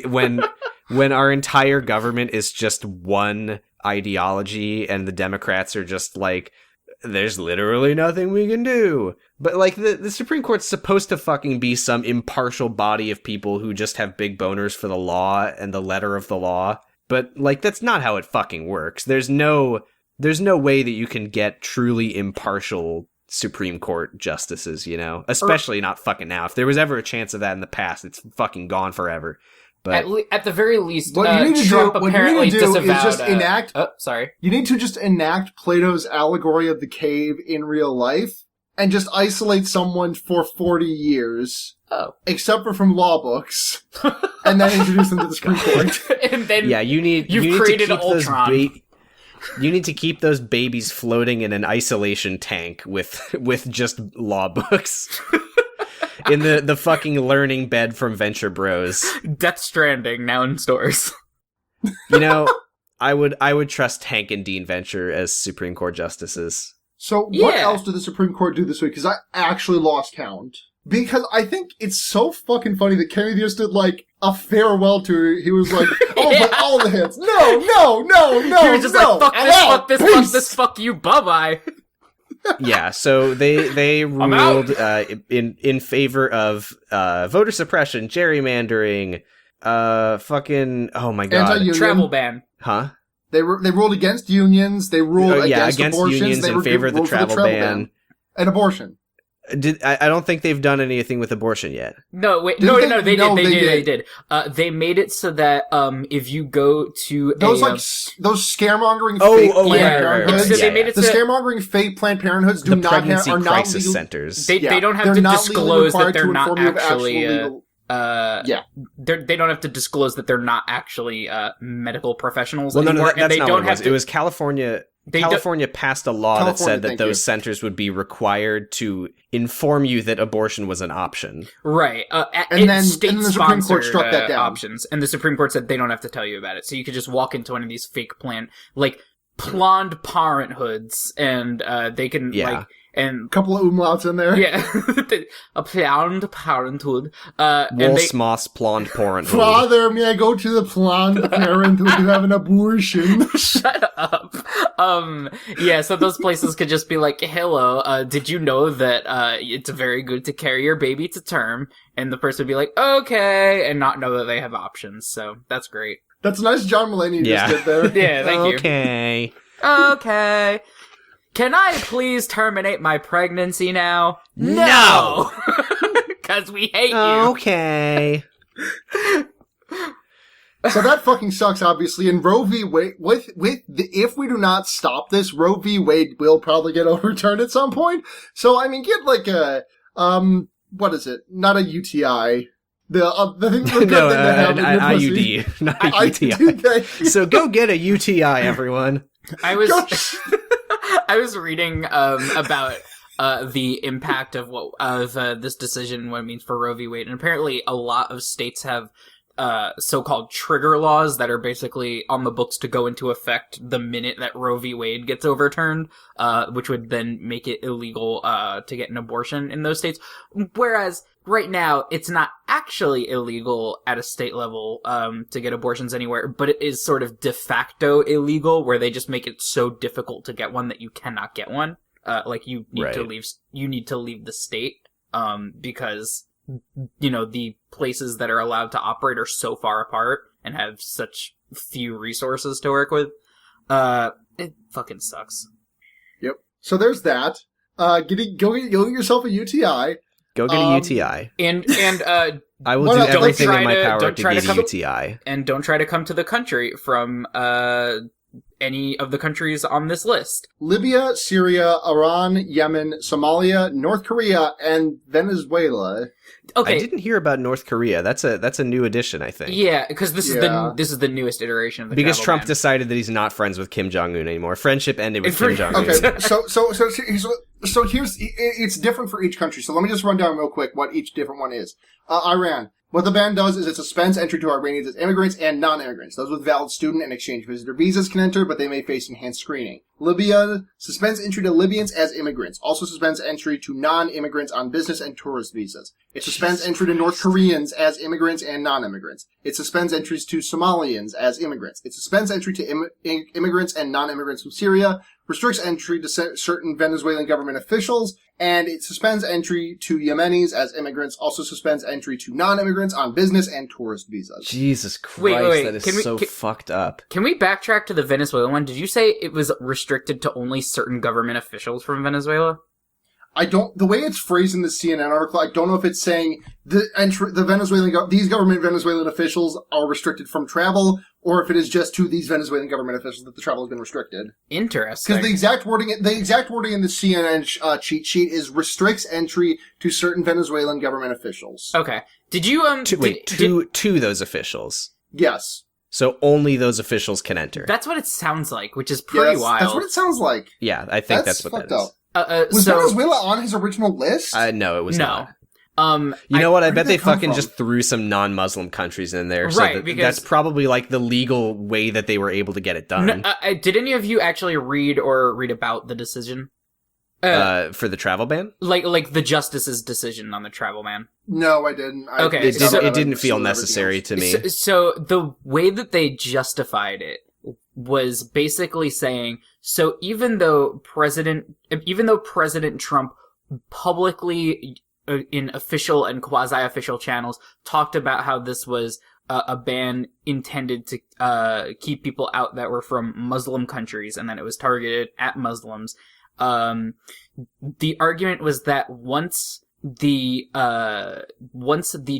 when our entire government is just one ideology and the Democrats are just like, there's literally nothing we can do. But like the Supreme Court's supposed to fucking be some impartial body of people who just have big boners for the law and the letter of the law. But like that's not how it fucking works. There's no way that you can get truly impartial Supreme Court justices, you know? Especially not fucking now. If there was ever a chance of that in the past, it's fucking gone forever. But at the very least, what you need to Trump do, what you apparently need to do is disavowed, just enact. Oh, sorry. You need to just enact Plato's allegory of the cave in real life, and just isolate someone for 40 years. Oh. Except for from law books, and then introduce them to the Supreme Court. And then you've created to keep Ultron. You need to keep those babies floating in an isolation tank with just law books. In the fucking learning bed from Venture Bros. Death Stranding now in stores. You know, I would trust Hank and Dean Venture as Supreme Court justices. So what else did the Supreme Court do this week? Because I actually lost count. Because I think it's so fucking funny that Kennedy just did, like, a farewell to her. He was like, oh, but all the hits. No. He was just like, fuck this, fuck you, bye-bye. Yeah, so they ruled in favor of voter suppression, gerrymandering, fucking, oh my god. Anti-union. Travel ban. Huh? They ruled against unions. They ruled against abortions. Unions in favor of the travel ban. And abortion. I don't think they've done anything with abortion yet. No, wait, Didn't no, they they did. They made it so that if you go to those those scaremongering fake Planned Parenthoods. So they made it the scaremongering fake Planned Parenthoods are not crisis centers. They don't have to disclose that they're not actually. They don't have to disclose that they're not actually medical professionals anymore. That's not what it was. It was California. California passed a law that said that those centers would be required to inform you that abortion was an option. Right. And then the Supreme Court struck that down. Options. And the Supreme Court said they don't have to tell you about it. So you could just walk into one of these fake Planned Parenthoods and they can and a couple of umlauts in there. Yeah. A Planned Parenthood. Wolfsmoss Planned Parenthood. Father, may I go to the Planned Parenthood to have an abortion? Shut up. So those places could just be like, hello, did you know that it's very good to carry your baby to term? And the person would be like, okay, and not know that they have options. So that's great. That's a nice John Mulaney just did there. Yeah, thank you. Okay. Can I please terminate my pregnancy now? No! Because we hate you. Okay. So that fucking sucks, obviously. And Roe v. Wade, if we do not stop this, Roe v. Wade will probably get overturned at some point. So, I mean, get like a, what is it? Not a UTI. The thing an IUD, not a UTI. So go get a UTI, everyone. I was reading about the impact of this decision, what it means for Roe v. Wade, and apparently a lot of states have so-called trigger laws that are basically on the books to go into effect the minute that Roe v. Wade gets overturned, which would then make it illegal to get an abortion in those states. Whereas right now, it's not actually illegal at a state level to get abortions anywhere, but it is sort of de facto illegal, where they just make it so difficult to get one that you cannot get one. Like you need to leave the state because the places that are allowed to operate are so far apart and have such few resources to work with. It fucking sucks. Yep. So there's that. Go get yourself a UTI. Go get a UTI. And I will do everything in my power to get a UTI. And don't try to come to the country from any of the countries on this list. Libya, Syria, Iran, Yemen, Somalia, North Korea, and Venezuela. Okay. I didn't hear about North Korea. That's a new addition, I think. Yeah, because this is the newest iteration of the because Trump ban. decided that he's not friends with Kim Jong-un anymore. Friendship ended with Kim Jong-un. Okay, so here's it's different for each country. So let me just run down real quick what each different one is. Iran. What the ban does is it suspends entry to Iranians as immigrants and non-immigrants. Those with valid student and exchange visitor visas can enter, but they may face enhanced screening. Libya suspends entry to Libyans as immigrants. Also suspends entry to non-immigrants on business and tourist visas. It suspends entry to North Koreans as immigrants and non-immigrants. It suspends entries to Somalians as immigrants. It suspends entry to immigrants and non-immigrants from Syria. Restricts entry to certain Venezuelan government officials, and it suspends entry to Yemenis as immigrants, also suspends entry to non-immigrants on business and tourist visas. Jesus Christ, that is fucked up. Can we backtrack to the Venezuelan one? Did you say it was restricted to only certain government officials from Venezuela? the way it's phrased in the CNN article, I don't know if it's saying these government Venezuelan officials are restricted from travel, or if it is just to these Venezuelan government officials that the travel has been restricted. Interesting. Because the exact wording in the CNN cheat sheet is restricts entry to certain Venezuelan government officials. Okay. Did you to those officials? Yes. So only those officials can enter. That's what it sounds like, which is pretty wild. That's what it sounds like. Yeah, I think that's what that is. Was Venezuela on his original list? No, it was not. You know what? I bet they fucking just threw some non-Muslim countries in there. Right, so because that's probably like the legal way that they were able to get it done. No, did any of you actually read about the decision? For the travel ban? Like the justice's decision on the travel ban? No, I didn't. It didn't feel necessary to me. So the way that they justified it was basically saying, so even though President Trump publicly in official and quasi-official channels talked about how this was a ban intended to keep people out that were from Muslim countries, and then it was targeted at Muslims. The argument was that once the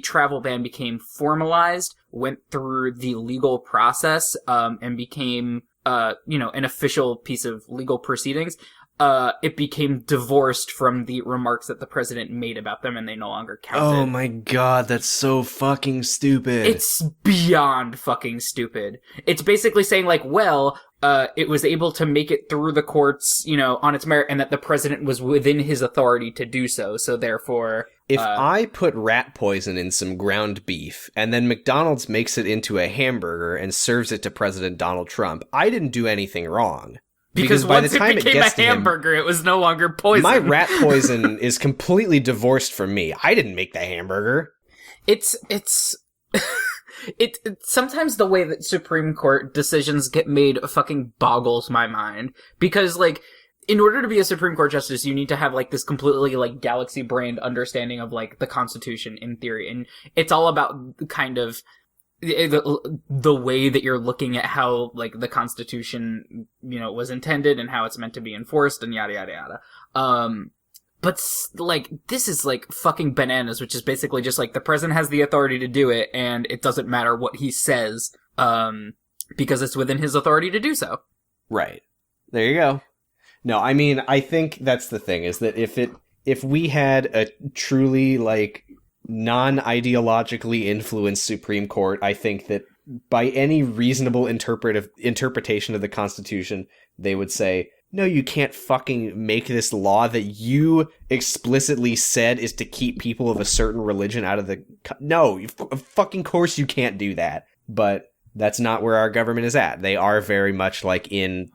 travel ban became formalized, went through the legal process, and became, an official piece of legal proceedings, it became divorced from the remarks that the president made about them, and they no longer counted. Oh my god, that's so fucking stupid. It's beyond fucking stupid. It's basically saying, like, well, it was able to make it through the courts, on its merit, and that the president was within his authority to do so, so therefore... If I put rat poison in some ground beef, and then McDonald's makes it into a hamburger and serves it to President Donald Trump, I didn't do anything wrong. Because by once the time it became a hamburger, it was no longer poison. My rat poison is completely divorced from me. I didn't make the hamburger. It's sometimes the way that Supreme Court decisions get made fucking boggles my mind. Because, like, in order to be a Supreme Court justice, you need to have, like, this completely, like, galaxy-brained understanding of, like, the Constitution in theory. And it's all about kind of the way that you're looking at how, like, the Constitution, was intended and how it's meant to be enforced and yada, yada, yada. But, like, this is, like, fucking bananas, which is basically just, like, the president has the authority to do it, and it doesn't matter what he says, because it's within his authority to do so. Right. There you go. No, I mean, I think that's the thing, is that if we had a truly, like, non-ideologically influenced Supreme Court, I think that by any reasonable interpretation of the Constitution, they would say, no, you can't fucking make this law that you explicitly said is to keep people of a certain religion out of the... No, of fucking course you can't do that. But that's not where our government is at. They are very much like in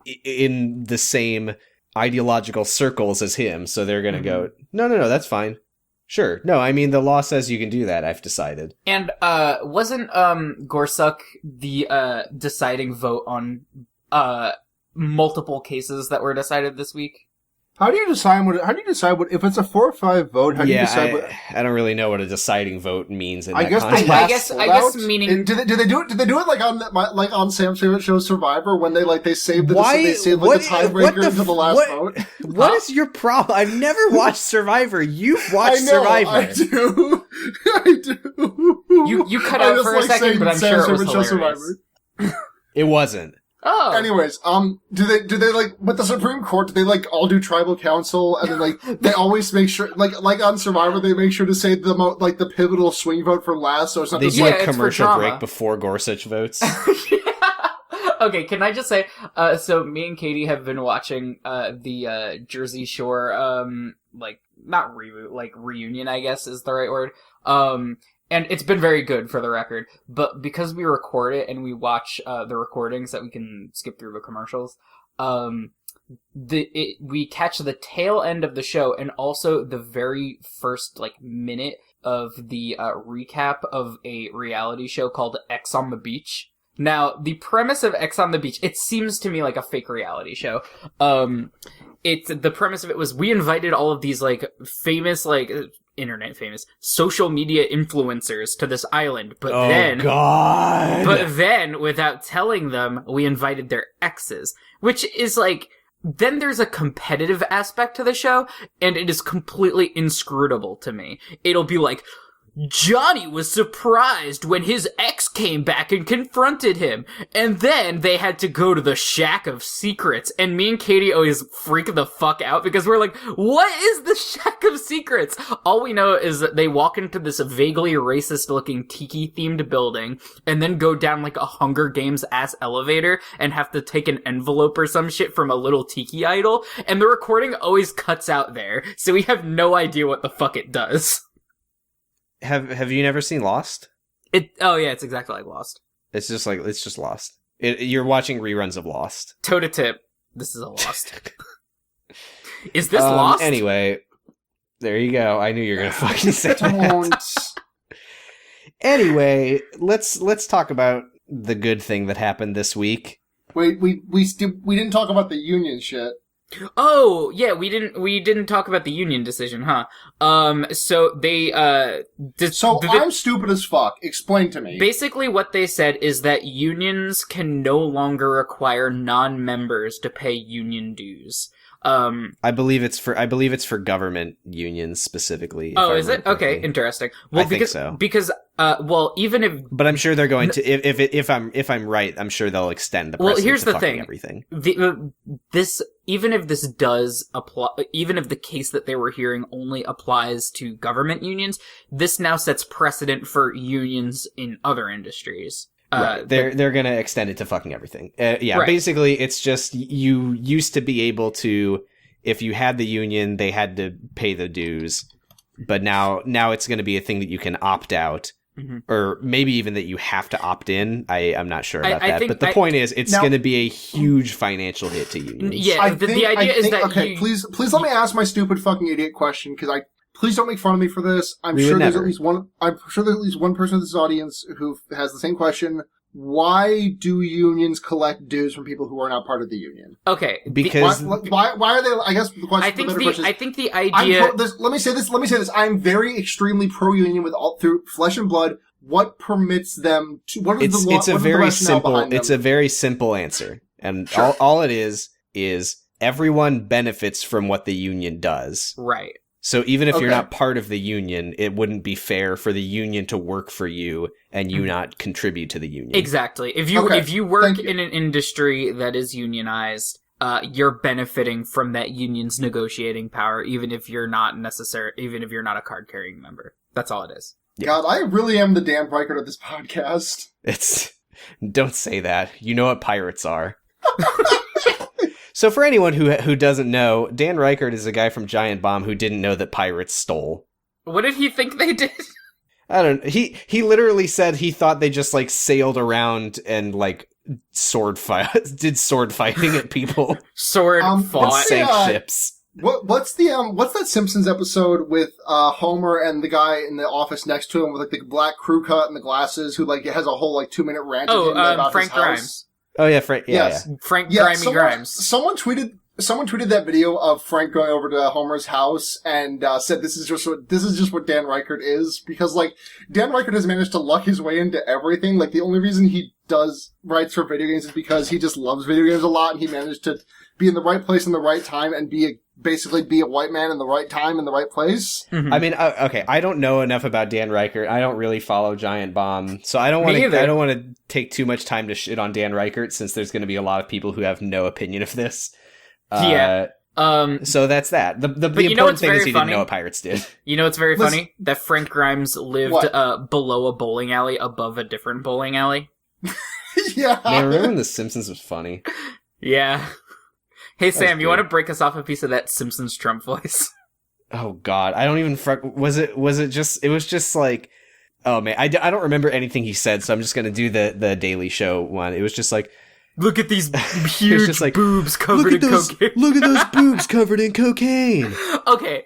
the same ideological circles as him, so they're gonna go, no, that's fine. Sure. No, I mean, the law says you can do that, I've decided. And, wasn't, Gorsuch the, deciding vote on, multiple cases that were decided this week? How do you decide if it's a 4-5 vote? How do you decide? I don't really know what a deciding vote means in I that guess context. I guess meaning. Did they do it like on Sam's favorite show Survivor when they saved the tiebreaker into the last vote? What is your problem? I've never watched Survivor. You've watched Survivor. I do. I do. You cut out for a second, but I'm sure it was hilarious. It wasn't. Oh. Anyways, do they like with the Supreme Court? Do they like all do tribal council and then like they always make sure like on Survivor they make sure to say the pivotal swing vote for last, so it's not they just do like a commercial break before Gorsuch votes. Okay, can I just say, so me and Katie have been watching the Jersey Shore not reboot, like reunion, I guess is the right word. And it's been very good, for the record. But because we record it and we watch the recordings that we can skip through the commercials, we catch the tail end of the show and also the very first minute of the recap of a reality show called X on the Beach. Now, the premise of X on the Beach, it seems to me like a fake reality show. The premise of it was we invited all of these famous internet famous social media influencers to this island, but then without telling them, we invited their exes, which is then there's a competitive aspect to the show, and it is completely inscrutable to me. It'll be like, Johnny was surprised when his ex came back and confronted him. And then they had to go to the Shack of Secrets. And me and Katie always freak the fuck out because we're like, what is the Shack of Secrets? All we know is that they walk into this vaguely racist looking tiki themed building and then go down like a Hunger Games ass elevator and have to take an envelope or some shit from a little tiki idol. And the recording always cuts out there. So we have no idea what the fuck it does. Have you never seen Lost? Oh yeah, it's exactly like Lost. It's just Lost. You're watching reruns of Lost. Toe to tip, this is a Lost. Is this Lost? Anyway, there you go. I knew you were gonna fucking say Don't. that. Anyway, let's talk about the good thing that happened this week. Wait, we didn't talk about the union shit. Oh, yeah, we didn't talk about the union decision, huh? So they, I'm stupid as fuck. Explain to me. Basically what they said is that unions can no longer require non-members to pay union dues. I believe it's for government unions specifically. Oh, is it? Okay, interesting. Well, I think so. Because, even if... But I'm sure they're going to, if I'm right, I'm sure they'll extend the precedent here's to the thing. Everything. Even if this does apply, even if the case that they were hearing only applies to government unions, this now sets precedent for unions in other industries. Right. They're gonna extend it to fucking everything. Right. Basically, it's just you used to be able to, if you had the union, they had to pay the dues, but now it's going to be a thing that you can opt out, or maybe even that you have to opt in. I'm not sure about that, but the point is, it's going to be a huge financial hit to unions. Yeah, the idea is that please let me ask my stupid fucking idiot question, because please don't make fun of me for this. I'm sure there's at least one person in this audience who has the same question. Why do unions collect dues from people who are not part of the union? Okay, because why are they? I guess the question. I think the idea. Let me say this. I'm very extremely pro-union through flesh and blood. What permits them to? What is the law? It's a very simple answer, and sure. all it is everyone benefits from what the union does. Right. So even if you're not part of the union, it wouldn't be fair for the union to work for you and you not contribute to the union. Exactly. If you work in an industry that is unionized, you're benefiting from that union's negotiating power, even if you're not a card-carrying member. That's all it is. Yeah. God, I really am the Dan Reichert of this podcast. Don't say that. You know what pirates are. So for anyone who doesn't know, Dan Reichert is a guy from Giant Bomb who didn't know that pirates stole. What did he think they did? I don't know. He literally said he thought they just sailed around and did sword fighting at people. Fought and sank ships. What's that Simpsons episode with Homer and the guy in the office next to him with the black crew cut and the glasses who has a whole 2-minute rant about Frank his house? Grimes. Oh yeah, Frank. Yes. Yeah. Frank Grimes. Someone tweeted that video of Frank going over to Homer's house and said this is just what Dan Reichert is, because Dan Reichert has managed to luck his way into everything. The only reason he writes for video games is because he just loves video games a lot, and he managed to be in the right place in the right time and basically be a white man in the right time in the right place. Mm-hmm. I mean, okay, I don't know enough about Dan Reichert. I don't really follow Giant Bomb, so I don't want to take too much time to shit on Dan Reichert, since there's going to be a lot of people who have no opinion of this. Yeah. So that's that. The important thing is he didn't know what pirates did. You know what's very funny? That Frank Grimes lived below a bowling alley above a different bowling alley. Yeah. Man, remember when The Simpsons was funny? Yeah. Hey, Sam, you want to break us off a piece of that Simpsons Trump voice? Oh, God. I don't even... Was it just... It was just Oh, man. I don't remember anything he said, so I'm just going to do the Daily Show one. It was just look at these huge boobs covered in cocaine. Look at those boobs covered in cocaine. Okay.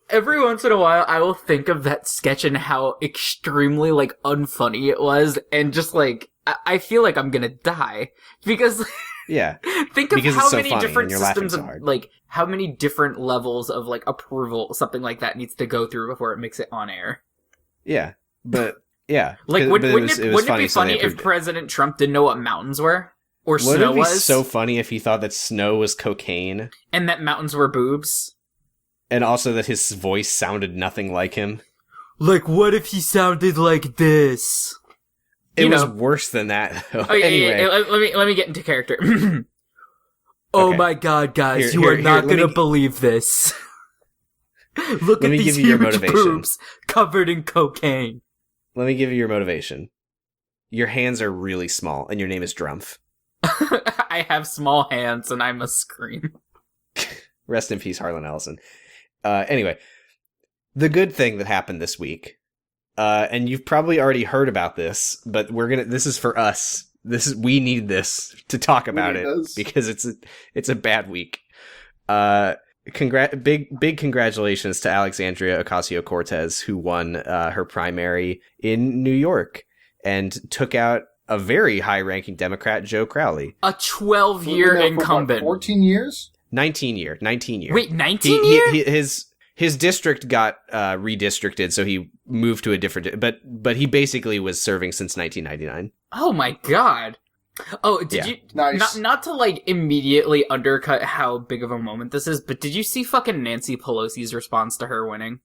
Every once in a while, I will think of that sketch and how extremely, unfunny it was, and just, I feel like I'm gonna die. Because... Yeah. Think of how many different systems of, how many different levels of, approval something like that needs to go through before it makes it on air. Yeah. But, yeah. Wouldn't it be funny if President Trump didn't know what mountains were? Or Wouldn't snow it be was. so funny if he thought that snow was cocaine, And that mountains were boobs. and also that his voice sounded nothing like him? Like, what if he sounded like this? It was worse than that, though. Oh, yeah, Anyway. let me get into character. Oh Okay. my god, guys, Here, you are here, not let me gonna believe this. Look Let at me these give you your huge motivation. boobs covered in cocaine. Let me give you your motivation. Your hands are really small, and your name is Drumpf. I have small hands and I must scream. Rest in peace, Harlan Ellison. Anyway, the good thing that happened this week, and you've probably already heard about this, but this is for us. We need this to talk about it because it's a bad week. Big congratulations to Alexandria Ocasio-Cortez, who won her primary in New York and took out a very high-ranking Democrat, Joe Crowley. A 12-year incumbent. 14 years? 19 year. Wait, 19 years? His district got redistricted, so he moved to a different. But he basically was serving since 1999. Oh my god. Oh, did you Nice. not to like immediately undercut how big of a moment this is, but did you see fucking Nancy Pelosi's response to her winning?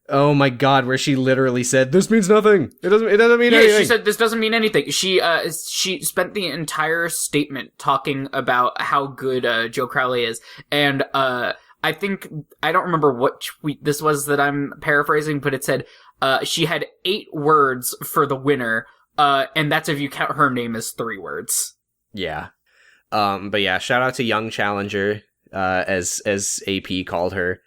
Oh my god, where she literally said, "This means nothing. It doesn't mean anything." Yeah, she said this doesn't mean anything. She spent the entire statement talking about how good Joe Crowley is, and I don't remember what tweet this was that I'm paraphrasing, but it said she had 8 words for the winner, and that's if you count her name as 3 words. Yeah. But yeah, shout out to Young Challenger, as AP called her.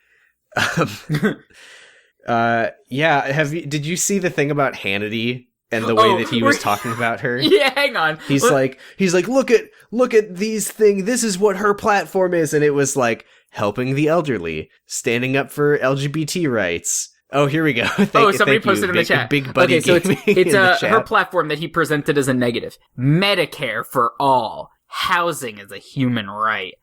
Yeah, did you see the thing about Hannity and the way that he was talking about her? Yeah, hang on. He's like, look at these things. This is what her platform is. And it was like helping the elderly, standing up for LGBT rights. Oh, here we go. Somebody posted in the chat. Big buddy. Okay, so it's her her platform that he presented as a negative. Medicare for all. Housing is a human right.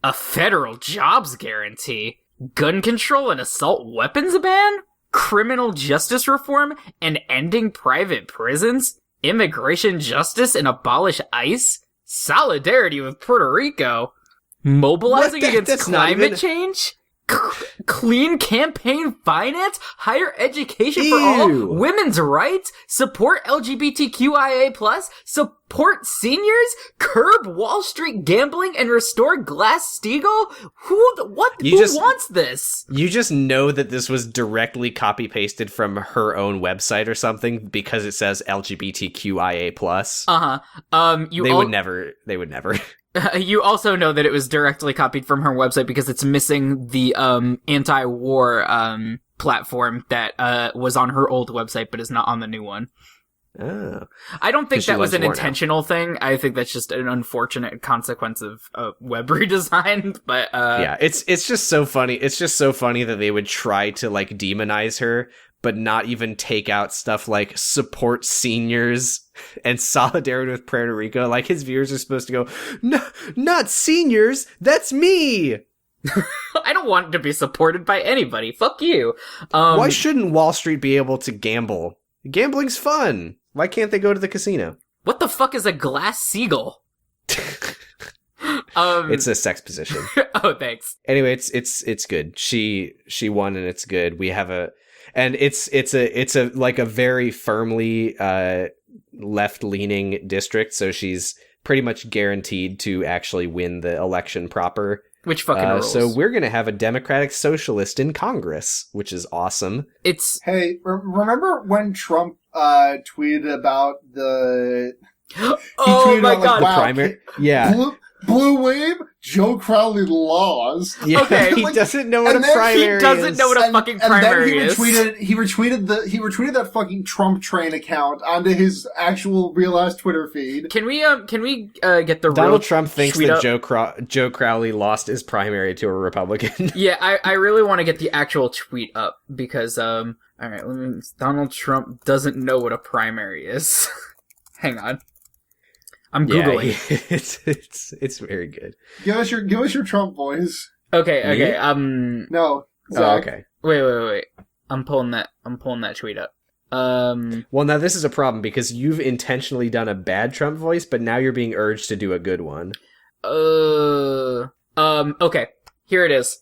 A federal jobs guarantee. Gun control and assault weapons ban? Criminal justice reform and ending private prisons? Immigration justice and abolish ICE? Solidarity with Puerto Rico? Mobilizing against climate change? Clean campaign finance? Higher education for all? Women's rights? Support LGBTQIA+? Support seniors? Curb Wall Street gambling and restore Glass-Steagall? Who wants this? You just know that this was directly copy-pasted from her own website or something because it says LGBTQIA+. Uh-huh. They would never. You also know that it was directly copied from her website because it's missing the anti-war platform that was on her old website but is not on the new one. Oh. I don't think that was an intentional now. thing. I think that's just an unfortunate consequence of web redesign. But yeah, it's just so funny. It's just so funny that they would try to like demonize her, but not even take out stuff like support seniors and solidarity with Puerto Rico. Like his viewers are supposed to go, no, not seniors. That's me. I don't want to be supported by anybody. Fuck you. Why shouldn't Wall Street be able to gamble? Gambling's fun. Why can't they go to the casino? What the fuck is a Glass-Steagall? It's a sex position. Oh, thanks. Anyway, it's good. She won and it's good. We have it's a like a very firmly left-leaning district, so she's pretty much guaranteed to actually win the election proper. Which fucking rules. So we're going to have a Democratic Socialist in Congress, which is awesome. Hey, remember when Trump tweeted about the... Oh my god. The primary? Yeah. Blue wave, Joe Crowley laws. Yeah, okay, he doesn't know what a primary is. He doesn't know what a fucking primary is. He retweeted that fucking Trump train account onto his actual real-ass Twitter feed. Can we get the Donald real Trump thinks tweet that up? Joe Crowley lost his primary to a Republican. Yeah, I really want to get the actual tweet up because all right, Donald Trump doesn't know what a primary is. Hang on. I'm Googling. Yeah, it's very good. Give us your Trump voice. Okay. No. Zach. Oh, okay. Wait. I'm pulling that tweet up. Well, now this is a problem because you've intentionally done a bad Trump voice, but now you're being urged to do a good one. Okay. Here it is.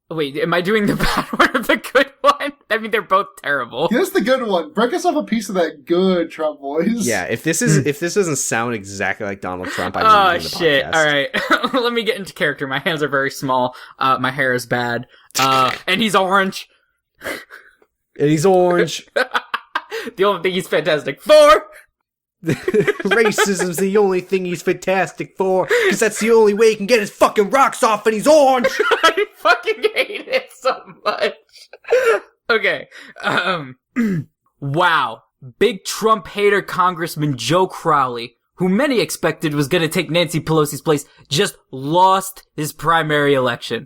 Wait, am I doing the bad one or the good one? I mean, they're both terrible. Here's the good one. Break us off a piece of that good Trump voice. Yeah, if this doesn't sound exactly like Donald Trump, I'm leaving the shit. podcast. All right. Let me get into character. My hands are very small. My hair is bad. And he's orange. And he's orange. The only thing he's fantastic for. Racism's the only thing he's fantastic for, because that's the only way he can get his fucking rocks off, and he's orange. I fucking hate it so much. Okay. Wow. Big Trump hater Congressman Joe Crowley, who many expected was gonna take Nancy Pelosi's place, just lost his primary election.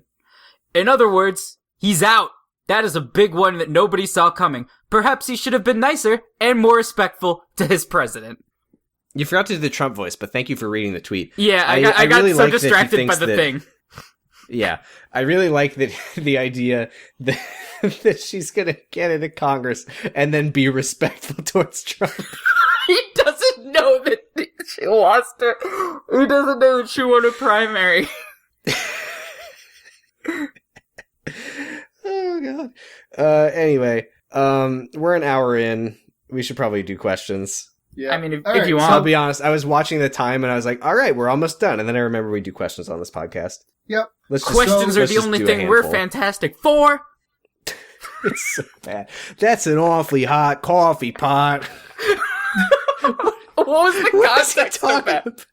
In other words, he's out. That is a big one that nobody saw coming. Perhaps he should have been nicer and more respectful to his president. You forgot to do the Trump voice, but thank you for reading the tweet. Yeah, I got really so like that he distracted by thinks the that- thing. Yeah, I really like that the idea that, that she's gonna get into Congress and then be respectful towards Trump. He doesn't know that she lost her. He doesn't know that she won a primary. Oh god. Anyway, we're an hour in. We should probably do questions. Yeah. I mean, if All right, you So want. I'll be honest, I was watching the time and I was like, all right, we're almost done. And then I remember we do questions on this podcast. Yep. Let's just, Questions are let's the just only do a thing we're handful. fantastic for. It's so bad. That's an awfully hot coffee pot. What was the What is he context of talking that? about?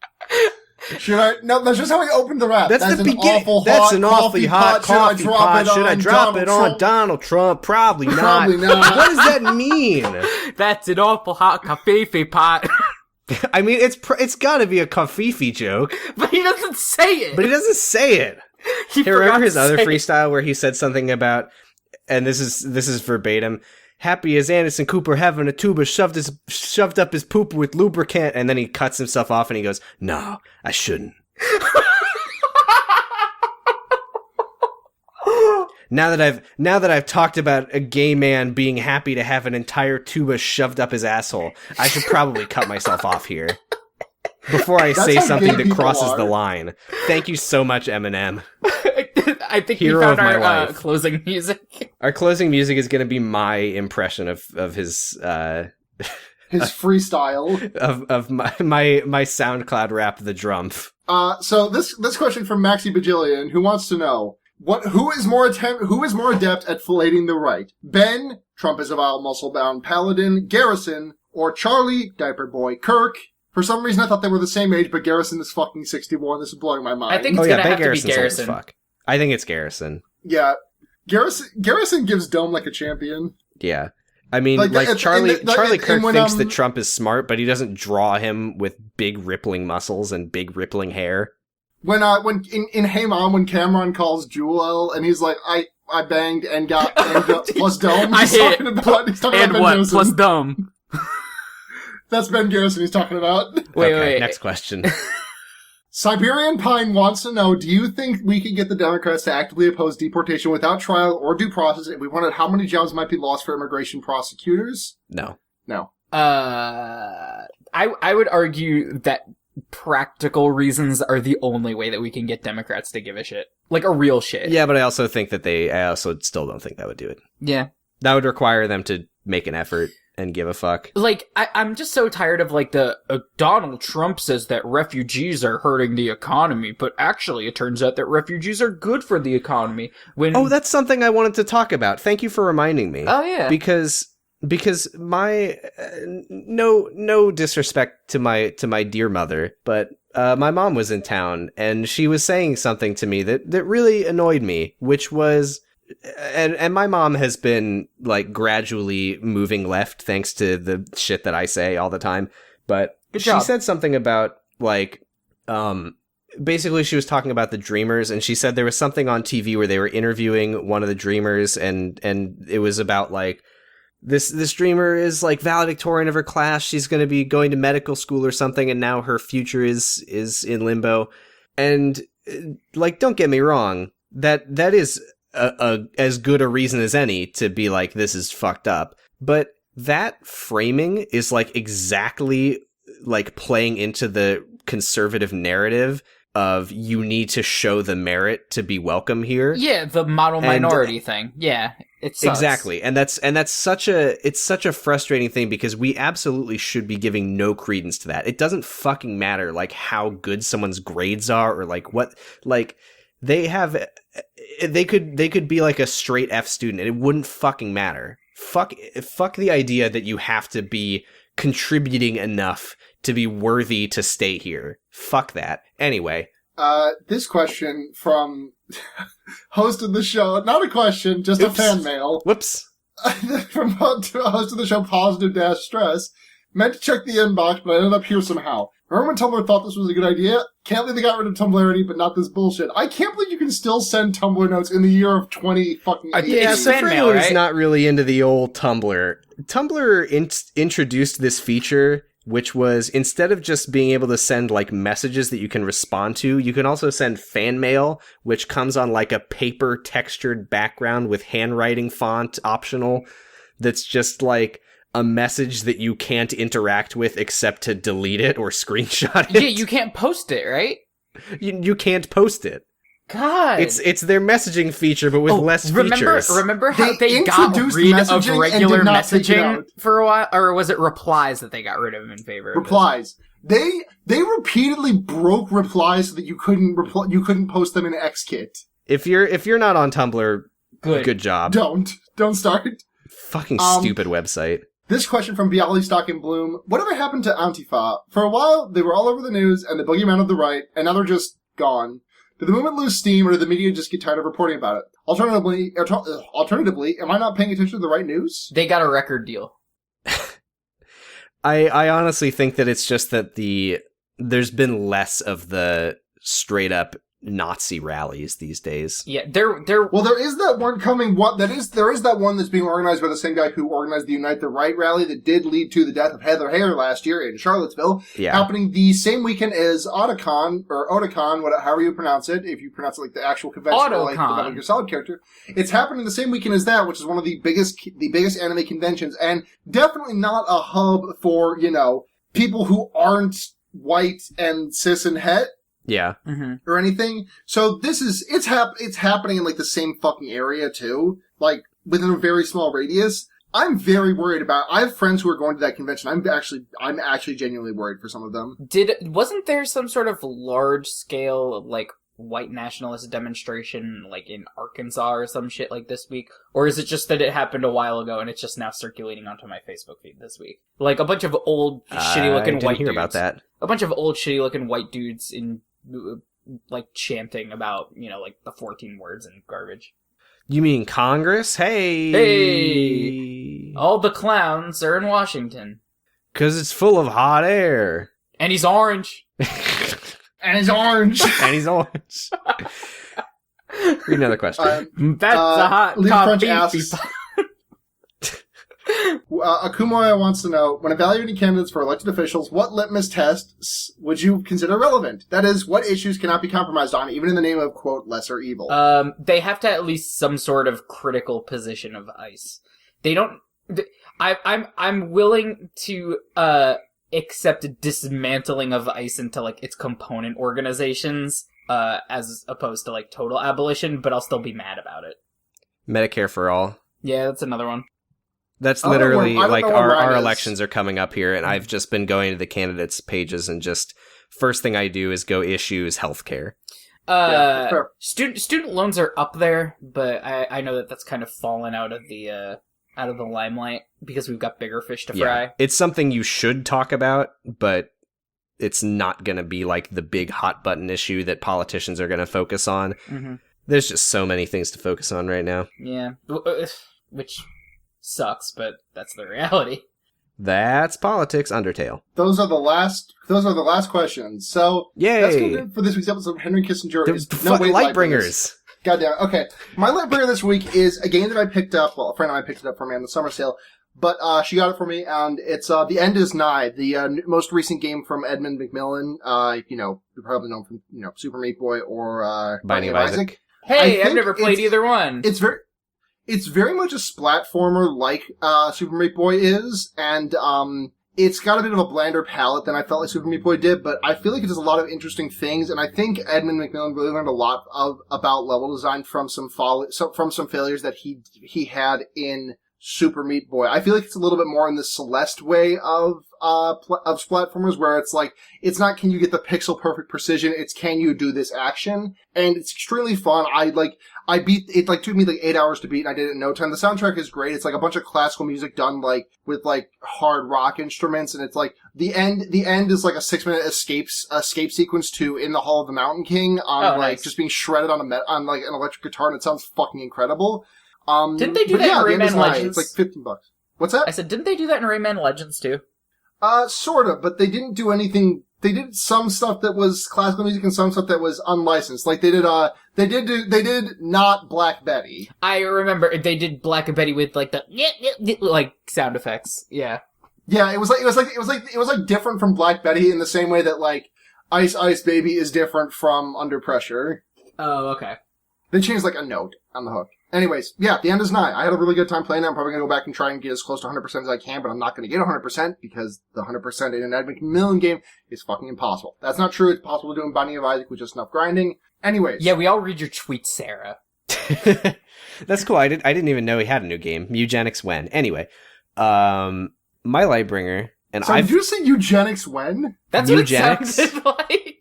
Should I? No, that's just how we opened the rap. That's the an beginning. awful That's hot an awfully hot coffee pot. Should I drop it on Donald Trump? Probably not. Probably not. What does that mean? That's an awful hot coffee pot. I mean, it's got to be a Kafifi joke, But he doesn't say it. but he doesn't say it. He Hey, remember forgot his to other say it. freestyle where he said something about, and this is verbatim. Happy as Anderson Cooper having a tuba shoved up his poop with lubricant, and then he cuts himself off and he goes, "No, I shouldn't." Now that I've talked about a gay man being happy to have an entire tuba shoved up his asshole, I should probably cut myself off here before I That's say how something gay that people crosses are. the line. Thank you so much, Eminem. I think Hero we of found my our life. closing music. Our closing music is going to be my impression of his His freestyle. of my SoundCloud rap, The Drumpf. So this question from Maxi Bajillion, who wants to know who is more adept at filleting the right? Ben, Trump is a vile muscle-bound paladin, Garrison, or Charlie, diaper boy Kirk? For some reason, I thought they were the same age, but Garrison is fucking 61. This is blowing my mind. I think Oh it's yeah, gonna Ben have to be Garrison's old as Garrison. fuck. I think it's Garrison. Yeah, Garrison gives Dome like a champion. Yeah. I mean, Like, like, and- Charlie and Kirk when, thinks that Trump is smart, but he doesn't draw him with big rippling muscles and big rippling hair. When in Hey Mom, when Cameron calls Jewel and he's like, I banged and got plus Dome. I He's hit talking about And Ben what? Garrison. Plus Dome. That's Ben Garrison he's talking about. Wait. Next question. Siberian Pine wants to know, do you think we could get the Democrats to actively oppose deportation without trial or due process if we wondered how many jobs might be lost for immigration prosecutors? No. No. I would argue that practical reasons are the only way that we can get Democrats to give a shit. Like a real shit. Yeah, but I also think that I also still don't think that would do it. Yeah. That would require them to make an effort and give a fuck. Like, I'm just so tired of, like, Donald Trump says that refugees are hurting the economy, but actually it turns out that refugees are good for the economy. When Oh, that's something I wanted to talk about. Thank you for reminding me. Oh, yeah. Because my no disrespect to my dear mother, but my mom was in town and she was saying something to me that really annoyed me, which was, and my mom has been like gradually moving left thanks to the shit that I say all the time, but Good she job. said something about like basically she was talking about the Dreamers, and she said there was something on TV where they were interviewing one of the Dreamers, and it was about like this dreamer is like valedictorian of her class. She's going to be going to medical school or something, and now her future is in limbo. And like, don't get me wrong, that is a as good a reason as any to be like, this is fucked up. But that framing is like exactly like playing into the conservative narrative of you need to show the merit to be welcome here. Yeah, the model minority thing. Yeah, it sucks. Exactly. And that's such a frustrating thing because we absolutely should be giving no credence to that. It doesn't fucking matter like how good someone's grades are or like what like they could be like a straight F student and it wouldn't fucking matter. Fuck the idea that you have to be contributing enough to be worthy to stay here. Fuck that. Anyway. This question from host of the show, not a question, just Oops. a fan mail. Whoops. From host of the show, Positive Stress. Meant to check the inbox, but I ended up here somehow. Remember when Tumblr thought this was a good idea? Can't believe they got rid of Tumblrity, but not this bullshit. I can't believe you can still send Tumblr notes in the year of 20 fucking Yeah, so fan for mail, anyone who's right? not really into the old Tumblr, Tumblr introduced this feature, which was instead of just being able to send like messages that you can respond to, you can also send fan mail, which comes on like a paper textured background with handwriting font optional. That's just like a message that you can't interact with except to delete it or screenshot it. Yeah, you can't post it, right? You can't post it. God. It's their messaging feature, but with less features. Remember how They they got introduced rid of messaging and regular did not take it messaging out. for a while? Or was it replies that they got rid of in favor of it? Replies. They repeatedly broke replies so that you couldn't post them in XKit. If you're not on Tumblr, Good. good job. Don't start. Fucking stupid website. This question from Bialystock in Bloom. Whatever happened to Antifa? For a while, they were all over the news and the boogeyman of the right, and now they're just gone. Did the movement lose steam, or did the media just get tired of reporting about it? Alternatively, am I not paying attention to the right news? They got a record deal. I honestly think that it's just that there's been less of the straight up Nazi rallies these days. Yeah, Well, there is that one coming. There is that one that's being organized by the same guy who organized the Unite the Right rally that did lead to the death of Heather Heyer last year in Charlottesville. Yeah. Happening the same weekend as Otakon, however you pronounce it, if you pronounce it like the actual convention, or like the Metal Gear Solid character. It's happening the same weekend as that, which is one of the biggest anime conventions, and definitely not a hub for, people who aren't white and cis and het. Yeah. Mm-hmm. Or anything. So it's happening in like the same fucking area too, like within a very small radius. I'm very worried I have friends who are going to that convention. I'm actually genuinely worried for some of them. Wasn't there some sort of large scale, like, white nationalist demonstration, like, in Arkansas or some shit like this week? Or is it just that it happened a while ago and it's just now circulating onto my Facebook feed this week? Like, a bunch of old, shitty looking white dudes. I didn't hear about that. A bunch of old, shitty looking white dudes like, chanting about, like, the 14 words and garbage. You mean Congress? Hey! All the clowns are in Washington. 'Cause it's full of hot air. And he's orange. And he's orange. And he's orange. Read another question. That's a hot Lee Crunch coffee. asks, Akumoya wants to know, when evaluating candidates for elected officials, what litmus tests would you consider relevant? That is, what issues cannot be compromised on, even in the name of, quote, lesser evil? They have to at least some sort of critical position of ICE. They don't. I'm willing to accept dismantling of ICE into like its component organizations, as opposed to like total abolition, but I'll still be mad about it. Medicare for all. Yeah, that's another one. That's literally like our is. elections are coming up here, and I've just been going to the candidates' pages and just first thing I do is go issues healthcare. Student loans are up there, but I know that's kind of fallen out of the limelight because we've got bigger fish to fry. Yeah. It's something you should talk about, but it's not going to be like the big hot button issue that politicians are going to focus on. Mm-hmm. There's just so many things to focus on right now. Yeah, which sucks, but that's the reality. That's politics. Undertale. Those are the last questions. So yay! That's gonna do it for this week's episode of Henry Kissinger. Lightbringers. Goddamn. Okay, my Lightbringer this week is a game that I picked up. Well, a friend of mine picked it up for me on the summer sale, but she got it for me, and it's The End Is Nigh, the most recent game from Edmund McMillan. You're probably known from Super Meat Boy or Binding of Isaac. Hey, I've never played either one. It's very it's very much a splatformer like Super Meat Boy is, and it's got a bit of a blander palette than I felt like Super Meat Boy did, but I feel like it does a lot of interesting things, and I think Edmund McMillan really learned a lot about level design from some failures that he had in Super Meat Boy. I feel like it's a little bit more in the Celeste way of splatformers, where it's like, it's not can you get the pixel perfect precision, it's can you do this action, and it's extremely fun. I beat it, like, took me like 8 hours to beat, and I did it in no time. The soundtrack is great. It's like a bunch of classical music done like with like hard rock instruments, and it's like the end is like a 6-minute escape sequence to In the Hall of the Mountain King on nice. Just being shredded on like an electric guitar, and it sounds fucking incredible. Didn't they do that in Rayman Legends? It's like $15. What's that? I said, didn't they do that in Rayman Legends too? Sort of, but they didn't do anything. They did some stuff that was classical music and some stuff that was unlicensed. Like they did not Black Betty. I remember they did Black Betty with like the like sound effects. Yeah. Yeah, it was like different from Black Betty in the same way that like Ice Ice Baby is different from Under Pressure. Oh, okay. They changed like a note on the hook. Anyways, yeah, the end is nigh. I had a really good time playing it. I'm probably going to go back and try and get as close to 100% as I can, but I'm not going to get 100% because the 100% in an Ed McMillan game is fucking impossible. That's not true. It's possible to do in Binding of Isaac with just enough grinding. Anyways. Yeah, we all read your tweets, Sarah. That's cool. I didn't even know he had a new game. Eugenics when. Anyway, my Lightbringer, and Did you say eugenics when? That's Eugenics? what it sounded like.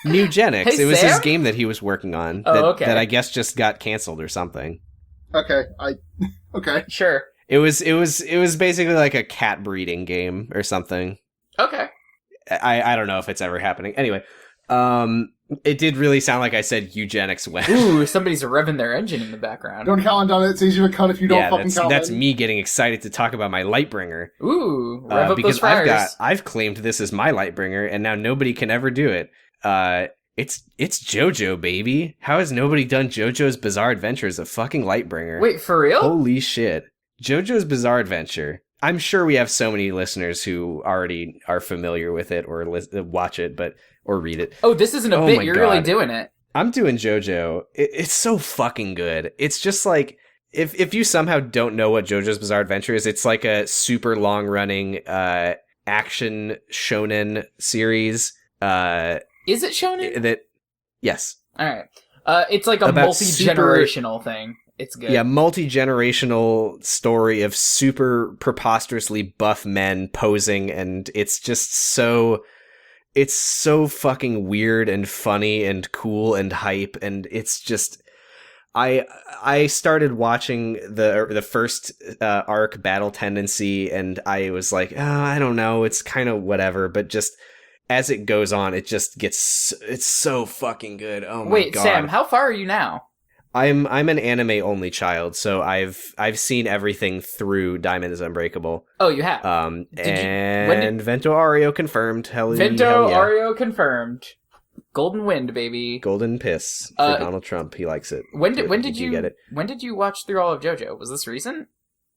Nugenics. Hey, it was Sam? his game that he was working on. That I guess just got canceled or something. Okay, okay. Sure. It was basically like a cat breeding game or something. Okay. I don't know if it's ever happening. Anyway, it did really sound like I said eugenics when. Ooh, somebody's revving their engine in the background. Don't comment on it. It's easier to cut if you don't fucking comment. That's me getting excited to talk about my Lightbringer. Ooh, rev up because those fires. I've claimed this as my Lightbringer, and now nobody can ever do it. It's JoJo, baby. How has nobody done JoJo's Bizarre Adventure as a fucking Lightbringer? Wait, for real? Holy shit. JoJo's Bizarre Adventure. I'm sure we have so many listeners who already are familiar with it or watch it, or read it. Oh, this isn't a bit. You're God. really doing it. I'm doing JoJo. It's so fucking good. It's just like, if you somehow don't know what JoJo's Bizarre Adventure is, it's like a super long running action shonen series. Is it shonen? Yes. All right. It's like a About multi-generational thing. It's good. Yeah, multi-generational story of super preposterously buff men posing, and it's just so fucking weird and funny and cool and hype, and it's just I started watching the first arc, Battle Tendency, and I was like, I don't know, it's kind of whatever, but just as it goes on, it's so fucking good. Oh my Wait, God. Sam, how far are you now? I'm an anime only child, so I've seen everything through Diamond is Unbreakable. Oh, you have. Vento Ario confirmed. Vento Ario confirmed. Golden Wind, baby. Golden piss for Donald Trump. He likes it. When did you get it? When did you watch through all of JoJo? Was this recent?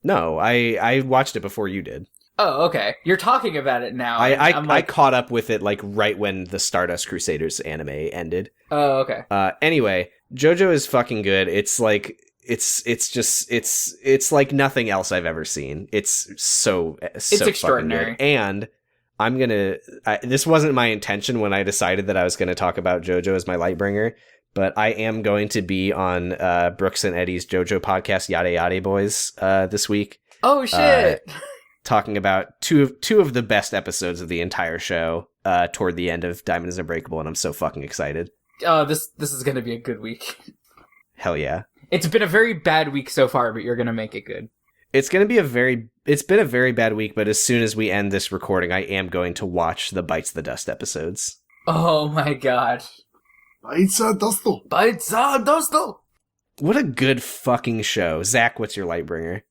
No, I watched it before you did. Oh, okay. You're talking about it now. I caught up with it like right when the Stardust Crusaders anime ended. Oh, okay. Anyway, JoJo is fucking good. It's like it's like nothing else I've ever seen. It's extraordinary. Fucking good. And I'm gonna. This wasn't my intention when I decided that I was gonna talk about JoJo as my Lightbringer, but I am going to be on Brooks and Eddie's JoJo podcast, Yada Yada Boys, this week. Oh shit! Talking about two of the best episodes of the entire show toward the end of Diamond is Unbreakable, and I'm so fucking excited. Oh, this is gonna be a good week. Hell yeah! It's been a very bad week so far, but you're gonna make it good. It's been a very bad week, but as soon as we end this recording, I am going to watch the Bites the Dust episodes. Oh my God! Bites the Dust. Bites the Dust. What a good fucking show, Zach. What's your Lightbringer?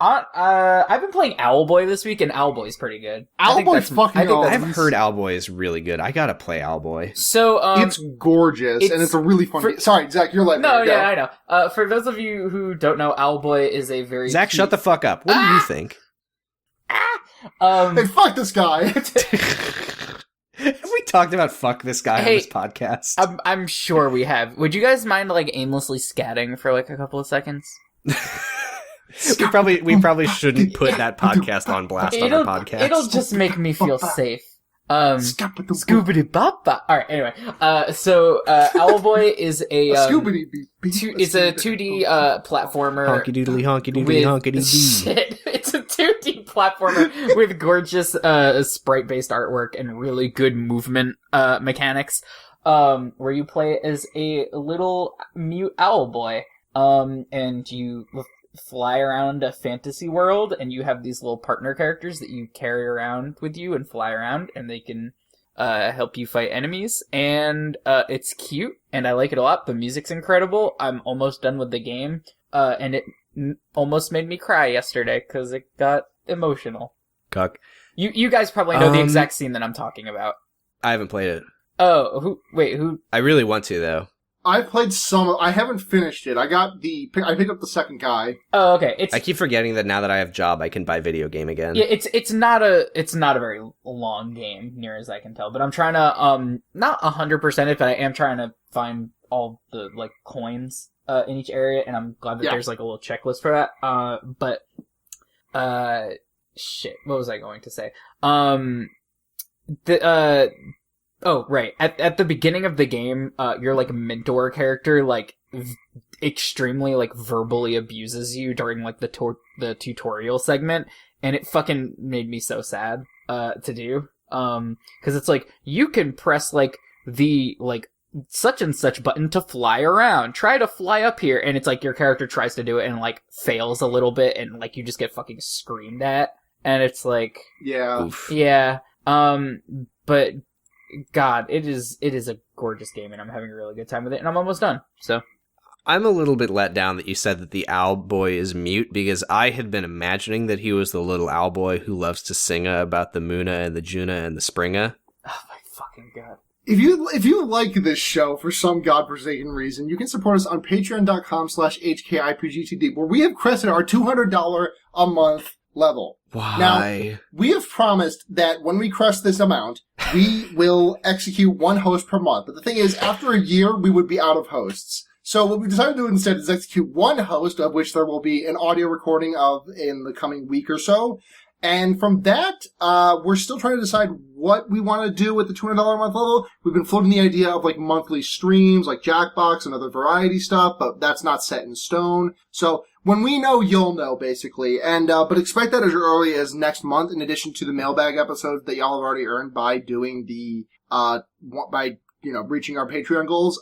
I've been playing Owlboy this week, and Owlboy's pretty good. Owlboy's fucking awesome. I've heard Owlboy is really good. I gotta play Owlboy. So, it's gorgeous, and it's a really fun game. Sorry, Zach, you're letting me go. Yeah, I know. For those of you who don't know, Owlboy is a very Zach, shut the fuck up. What do you think? Hey, fuck this guy! Have we talked about fuck this guy on Hey, this podcast? I'm sure we have. Would you guys mind like aimlessly scatting for like a couple of seconds? we probably shouldn't put that podcast on blast on our podcast. It'll just make me feel safe. Scoobity boppa. All right. Anyway, so Owlboy is a it's a 2D platformer. Honky doodly honky doodly honky doodly. Shit, it's a 2D platformer with gorgeous sprite based artwork and really good movement mechanics. Where you play as a little mute Owlboy, and you fly around a fantasy world, and you have these little partner characters that you carry around with you and fly around, and they can help you fight enemies, and it's cute, and I like it a lot. The music's incredible. I'm almost done with the game, and it almost made me cry yesterday, because it got emotional. Cuck. You guys probably know the exact scene that I'm talking about. I haven't played it. Oh, who? I really want to, though. I played some. I haven't finished it. I picked up the second guy. Oh, okay. I keep forgetting that now that I have job, I can buy video game again. Yeah, it's not a very long game, near as I can tell. But I'm trying to not 100% it, but I am trying to find all the like coins in each area, and I'm glad that there's like a little checklist for that. Shit, what was I going to say? Oh, right. At the beginning of the game, your, like, mentor character, like, extremely, like, verbally abuses you during, like, the tutorial segment, and it fucking made me so sad, to do. 'Cause it's like, you can press, like, the, like, such and such button to fly around. Try to fly up here, and it's like your character tries to do it and, like, fails a little bit, and, like, you just get fucking screamed at, and it's like... Yeah. Oof. Yeah. But... God, it is a gorgeous game, and I'm having a really good time with it, and I'm almost done, so. I'm a little bit let down that you said that the Owlboy is mute, because I had been imagining that he was the little Owlboy who loves to sing about the Moona and the Juna and the Springa. Oh my fucking god. If you like this show for some godforsaken reason, you can support us on patreon.com/HKIPGTD, where we have crested our $200 a month level. Why? Now, we have promised that when we crest this amount, we will execute one host per month. But the thing is, after a year, we would be out of hosts. So what we decided to do instead is execute one host, of which there will be an audio recording of in the coming week or so. And from that, we're still trying to decide what we want to do with the $200 a month level. We've been floating the idea of like monthly streams, like Jackbox and other variety stuff, but that's not set in stone. So when we know, you'll know, basically. And but expect that as early as next month, in addition to the mailbag episodes that y'all have already earned by doing the reaching our Patreon goals.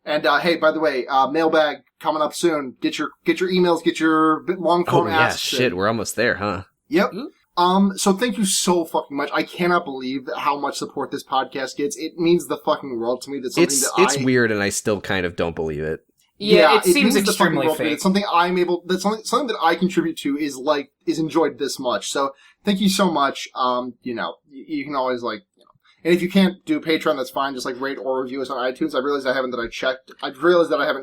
Hey, by the way, mailbag coming up soon. Get your emails, get your long form asks. Shit, we're almost there, huh? Yep. So thank you so fucking much. I cannot believe how much support this podcast gets. It means the fucking world to me. That's something it's weird, and I still kind of don't believe it. Yeah, it seems extremely fake. It's something something that I contribute to is enjoyed this much. So thank you so much. You can always and if you can't do Patreon, that's fine. Just rate or review us on iTunes. I realized I haven't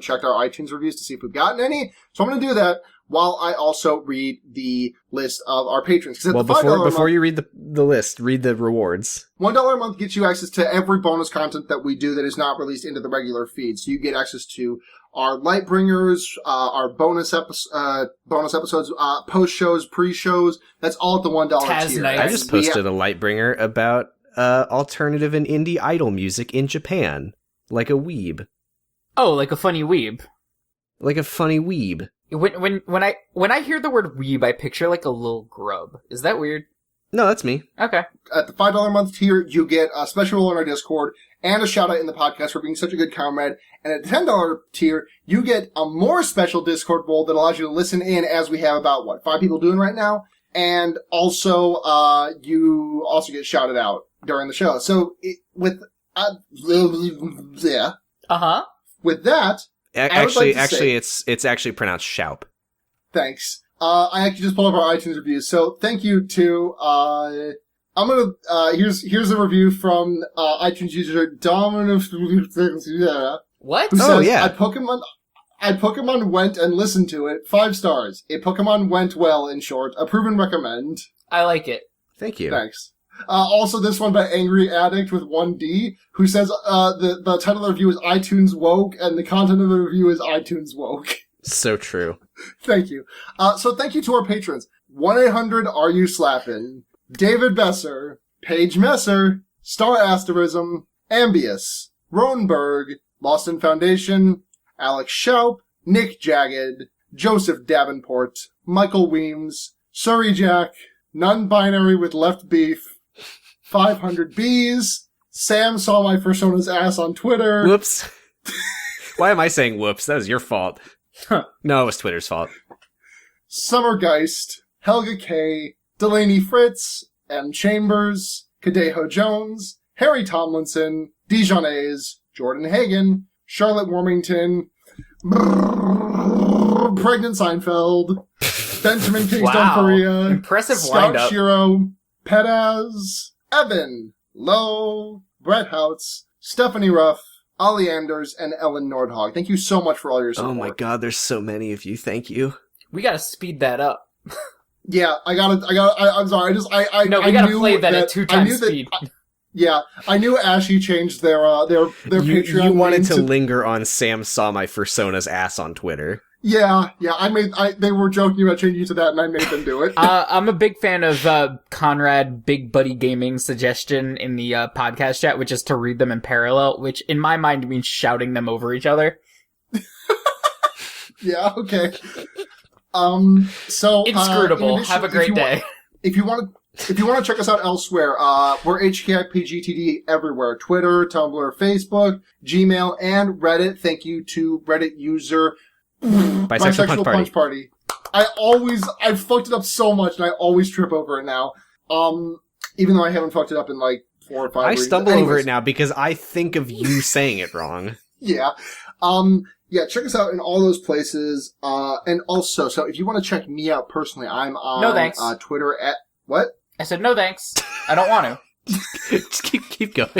checked our iTunes reviews to see if we've gotten any. So I'm going to do that while I also read the list of our patrons. Well, before you read the list, read the rewards. $1 a month gets you access to every bonus content that we do that is not released into the regular feed. So you get access to our Lightbringers, our bonus episodes, post shows, pre-shows. That's all at the $1 tier. Nice. I just posted a Lightbringer about alternative and indie idol music in Japan, like a weeb. Oh, like a funny weeb. Like a funny weeb. When I hear the word weeb, I picture like a little grub. Is that weird? No, that's me. Okay. At the $5 a month tier, you get a special role in our Discord and a shout out in the podcast for being such a good comrade. And at the $10 tier, you get a more special Discord role that allows you to listen in, as we have about 5 people doing right now. And also, you also get shouted out during the show. So with that, it's actually pronounced Shaup. Thanks. I actually just pulled up our iTunes reviews. So thank you to, here's a review from, iTunes user Dominus. What? Who says, I Pokemon went and listened to it. 5 stars. A Pokemon went well, in short. Approve and recommend. I like it. Thank you. Thanks. Also, this one by Angry Addict with 1D, who says the title of the review is iTunes Woke, and the content of the review is iTunes Woke. So true. Thank you. So thank you to our patrons. 1-800-ARE-YOU-SLAPPIN', David Besser, Paige Messer, Star Asterism, Ambius, Roenberg, Lawson Foundation, Alex Schaup, Nick Jagged, Joseph Davenport, Michael Weems, Surrey Jack, Non-Binary with Left Beef, 500 Bees, Sam saw my persona's ass on Twitter. Whoops. Why am I saying whoops? That was your fault. No, it was Twitter's fault. Summergeist, Helga K, Delaney Fritz, M. Chambers, Kadeho Jones, Harry Tomlinson, Dijonais, Jordan Hagen, Charlotte Warmington, Pregnant Seinfeld, Benjamin Kingston Korea, Impressive Scout lineup. Shiro, Petaz, Evan, Lowe, Brett Houts, Stephanie Ruff, Ollie Anders, and Ellen Nordhog. Thank you so much for all your support. Oh my god, there's so many of you. Thank you. We gotta speed that up. Yeah, I'm sorry, No, we I gotta knew play that at 2 I times knew that- speed. Yeah, I knew Ashy changed their Patreon You wanted name to linger on Sam saw my persona's ass on Twitter. Yeah, they were joking about changing to that, and I made them do it. I'm a big fan of Conrad Big Buddy Gaming's suggestion in the podcast chat, which is to read them in parallel, which in my mind means shouting them over each other. Yeah, okay. So Inscrutable. Have a great day. If you want to check us out elsewhere, we're HKIPGTD everywhere: Twitter, Tumblr, Facebook, Gmail, and Reddit. Thank you to Reddit user Bisexual Punch Party. I fucked it up so much, and I always trip over it now. Even though I haven't fucked it up in like 4 or 5 I reasons. stumble over Anyways. it now because I think of you saying it wrong. Yeah. Yeah, check us out in all those places. And also, so if you want to check me out personally, I'm on No, thanks. Twitter at what? I said no thanks. I don't want to. Just keep going.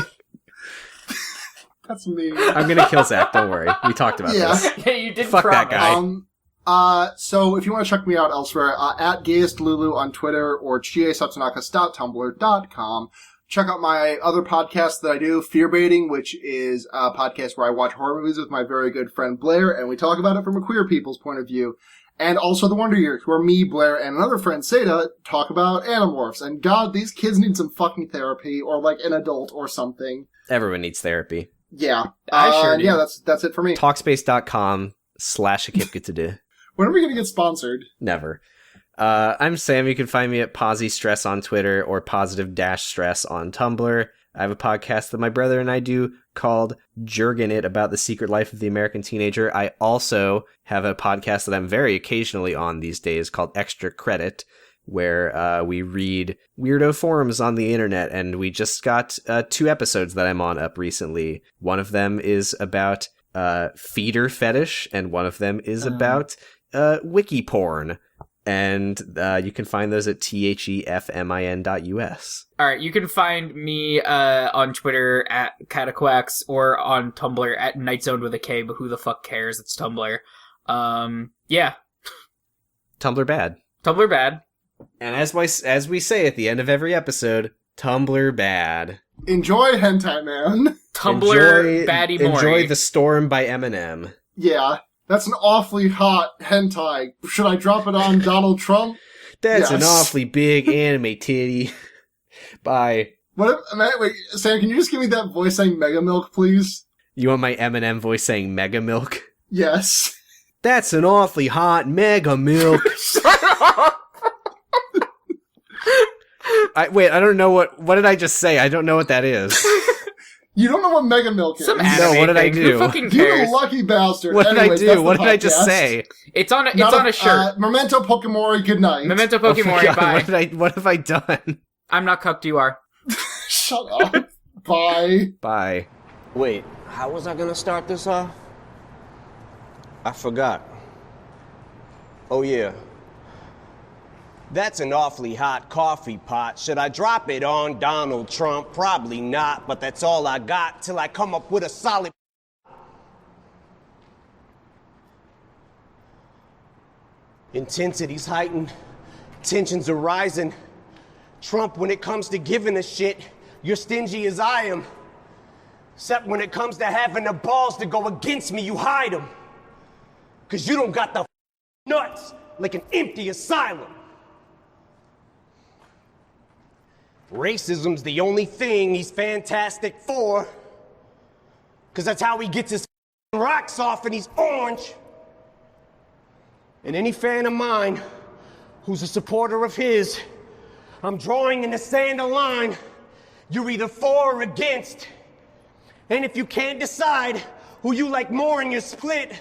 That's me. I'm gonna kill Zach, don't worry. We talked about Yeah. this. Yeah, you did Fuck that promise. guy. So if you want to check me out elsewhere, at GayestLulu on Twitter or chiesatsunakas.tumblr.com. Check out my other podcast that I do, Fear Baiting, which is a podcast where I watch horror movies with my very good friend Blair, and we talk about it from a queer people's point of view. And also The Wonder Years, where me, Blair, and another friend, Seda, talk about Animorphs. And God, these kids need some fucking therapy, or like an adult or something. Everyone needs therapy. Yeah. I sure do. Yeah, that's it for me. Talkspace.com/akipkatadu. When are we gonna get sponsored? Never. I'm Sam. You can find me at Posy Stress on Twitter or Positive-Stress on Tumblr. I have a podcast that my brother and I do called Jurgen It, about the secret life of the American teenager. I also have a podcast that I'm very occasionally on these days called Extra Credit, where we read weirdo forums on the internet, and we just got 2 episodes that I'm on up recently. One of them is about feeder fetish, and one of them is about wiki porn. And you can find those at thefmin.us. All right, you can find me on Twitter at Cataquax or on Tumblr at Nightzone with a K, but who the fuck cares? It's Tumblr. Yeah. Tumblr bad. Tumblr bad. And as we say at the end of every episode, Tumblr bad. Enjoy Hentai Man. Tumblr baddie Mori. Enjoy The Storm by Eminem. Yeah. That's an awfully hot hentai. Should I drop it on Donald Trump? That's an Yes. awfully big anime titty. Bye. Wait, Sam, can you just give me that voice saying Mega Milk, please? You want my Eminem voice saying Mega Milk? Yes. That's an awfully hot Mega Milk. I don't know what did I just say? I don't know what that is. You don't know what Mega Milk is? Some No, anime what did I thing. do? Who fucking You cares? lucky bastard. What did Anyways, I that's do? the What did I just podcast. say? It's on a Not shirt. Memento Pokemori, good night. Memento Oh my Pokemon, God, bye. what have I done? I'm not cucked, you are. Shut up. Bye. Bye. Wait, how was I gonna start this off? I forgot. Oh yeah. That's an awfully hot coffee pot. Should I drop it on Donald Trump? Probably not, but that's all I got till I come up with a solid. Intensity's heightened, tensions are rising. Trump, when it comes to giving a shit, you're stingy as I am. Except when it comes to having the balls to go against me, you hide them. Cause you don't got the nuts like an empty asylum. Racism's the only thing he's fantastic for. Cause that's how he gets his rocks off and he's orange. And any fan of mine who's a supporter of his, I'm drawing in the sand a line. You're either for or against. And if you can't decide who you like more and you're split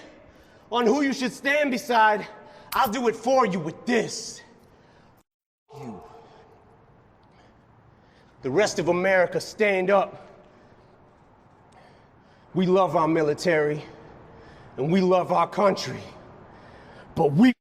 on who you should stand beside, I'll do it for you with this. You. The rest of America, stand up. We love our military and we love our country, but we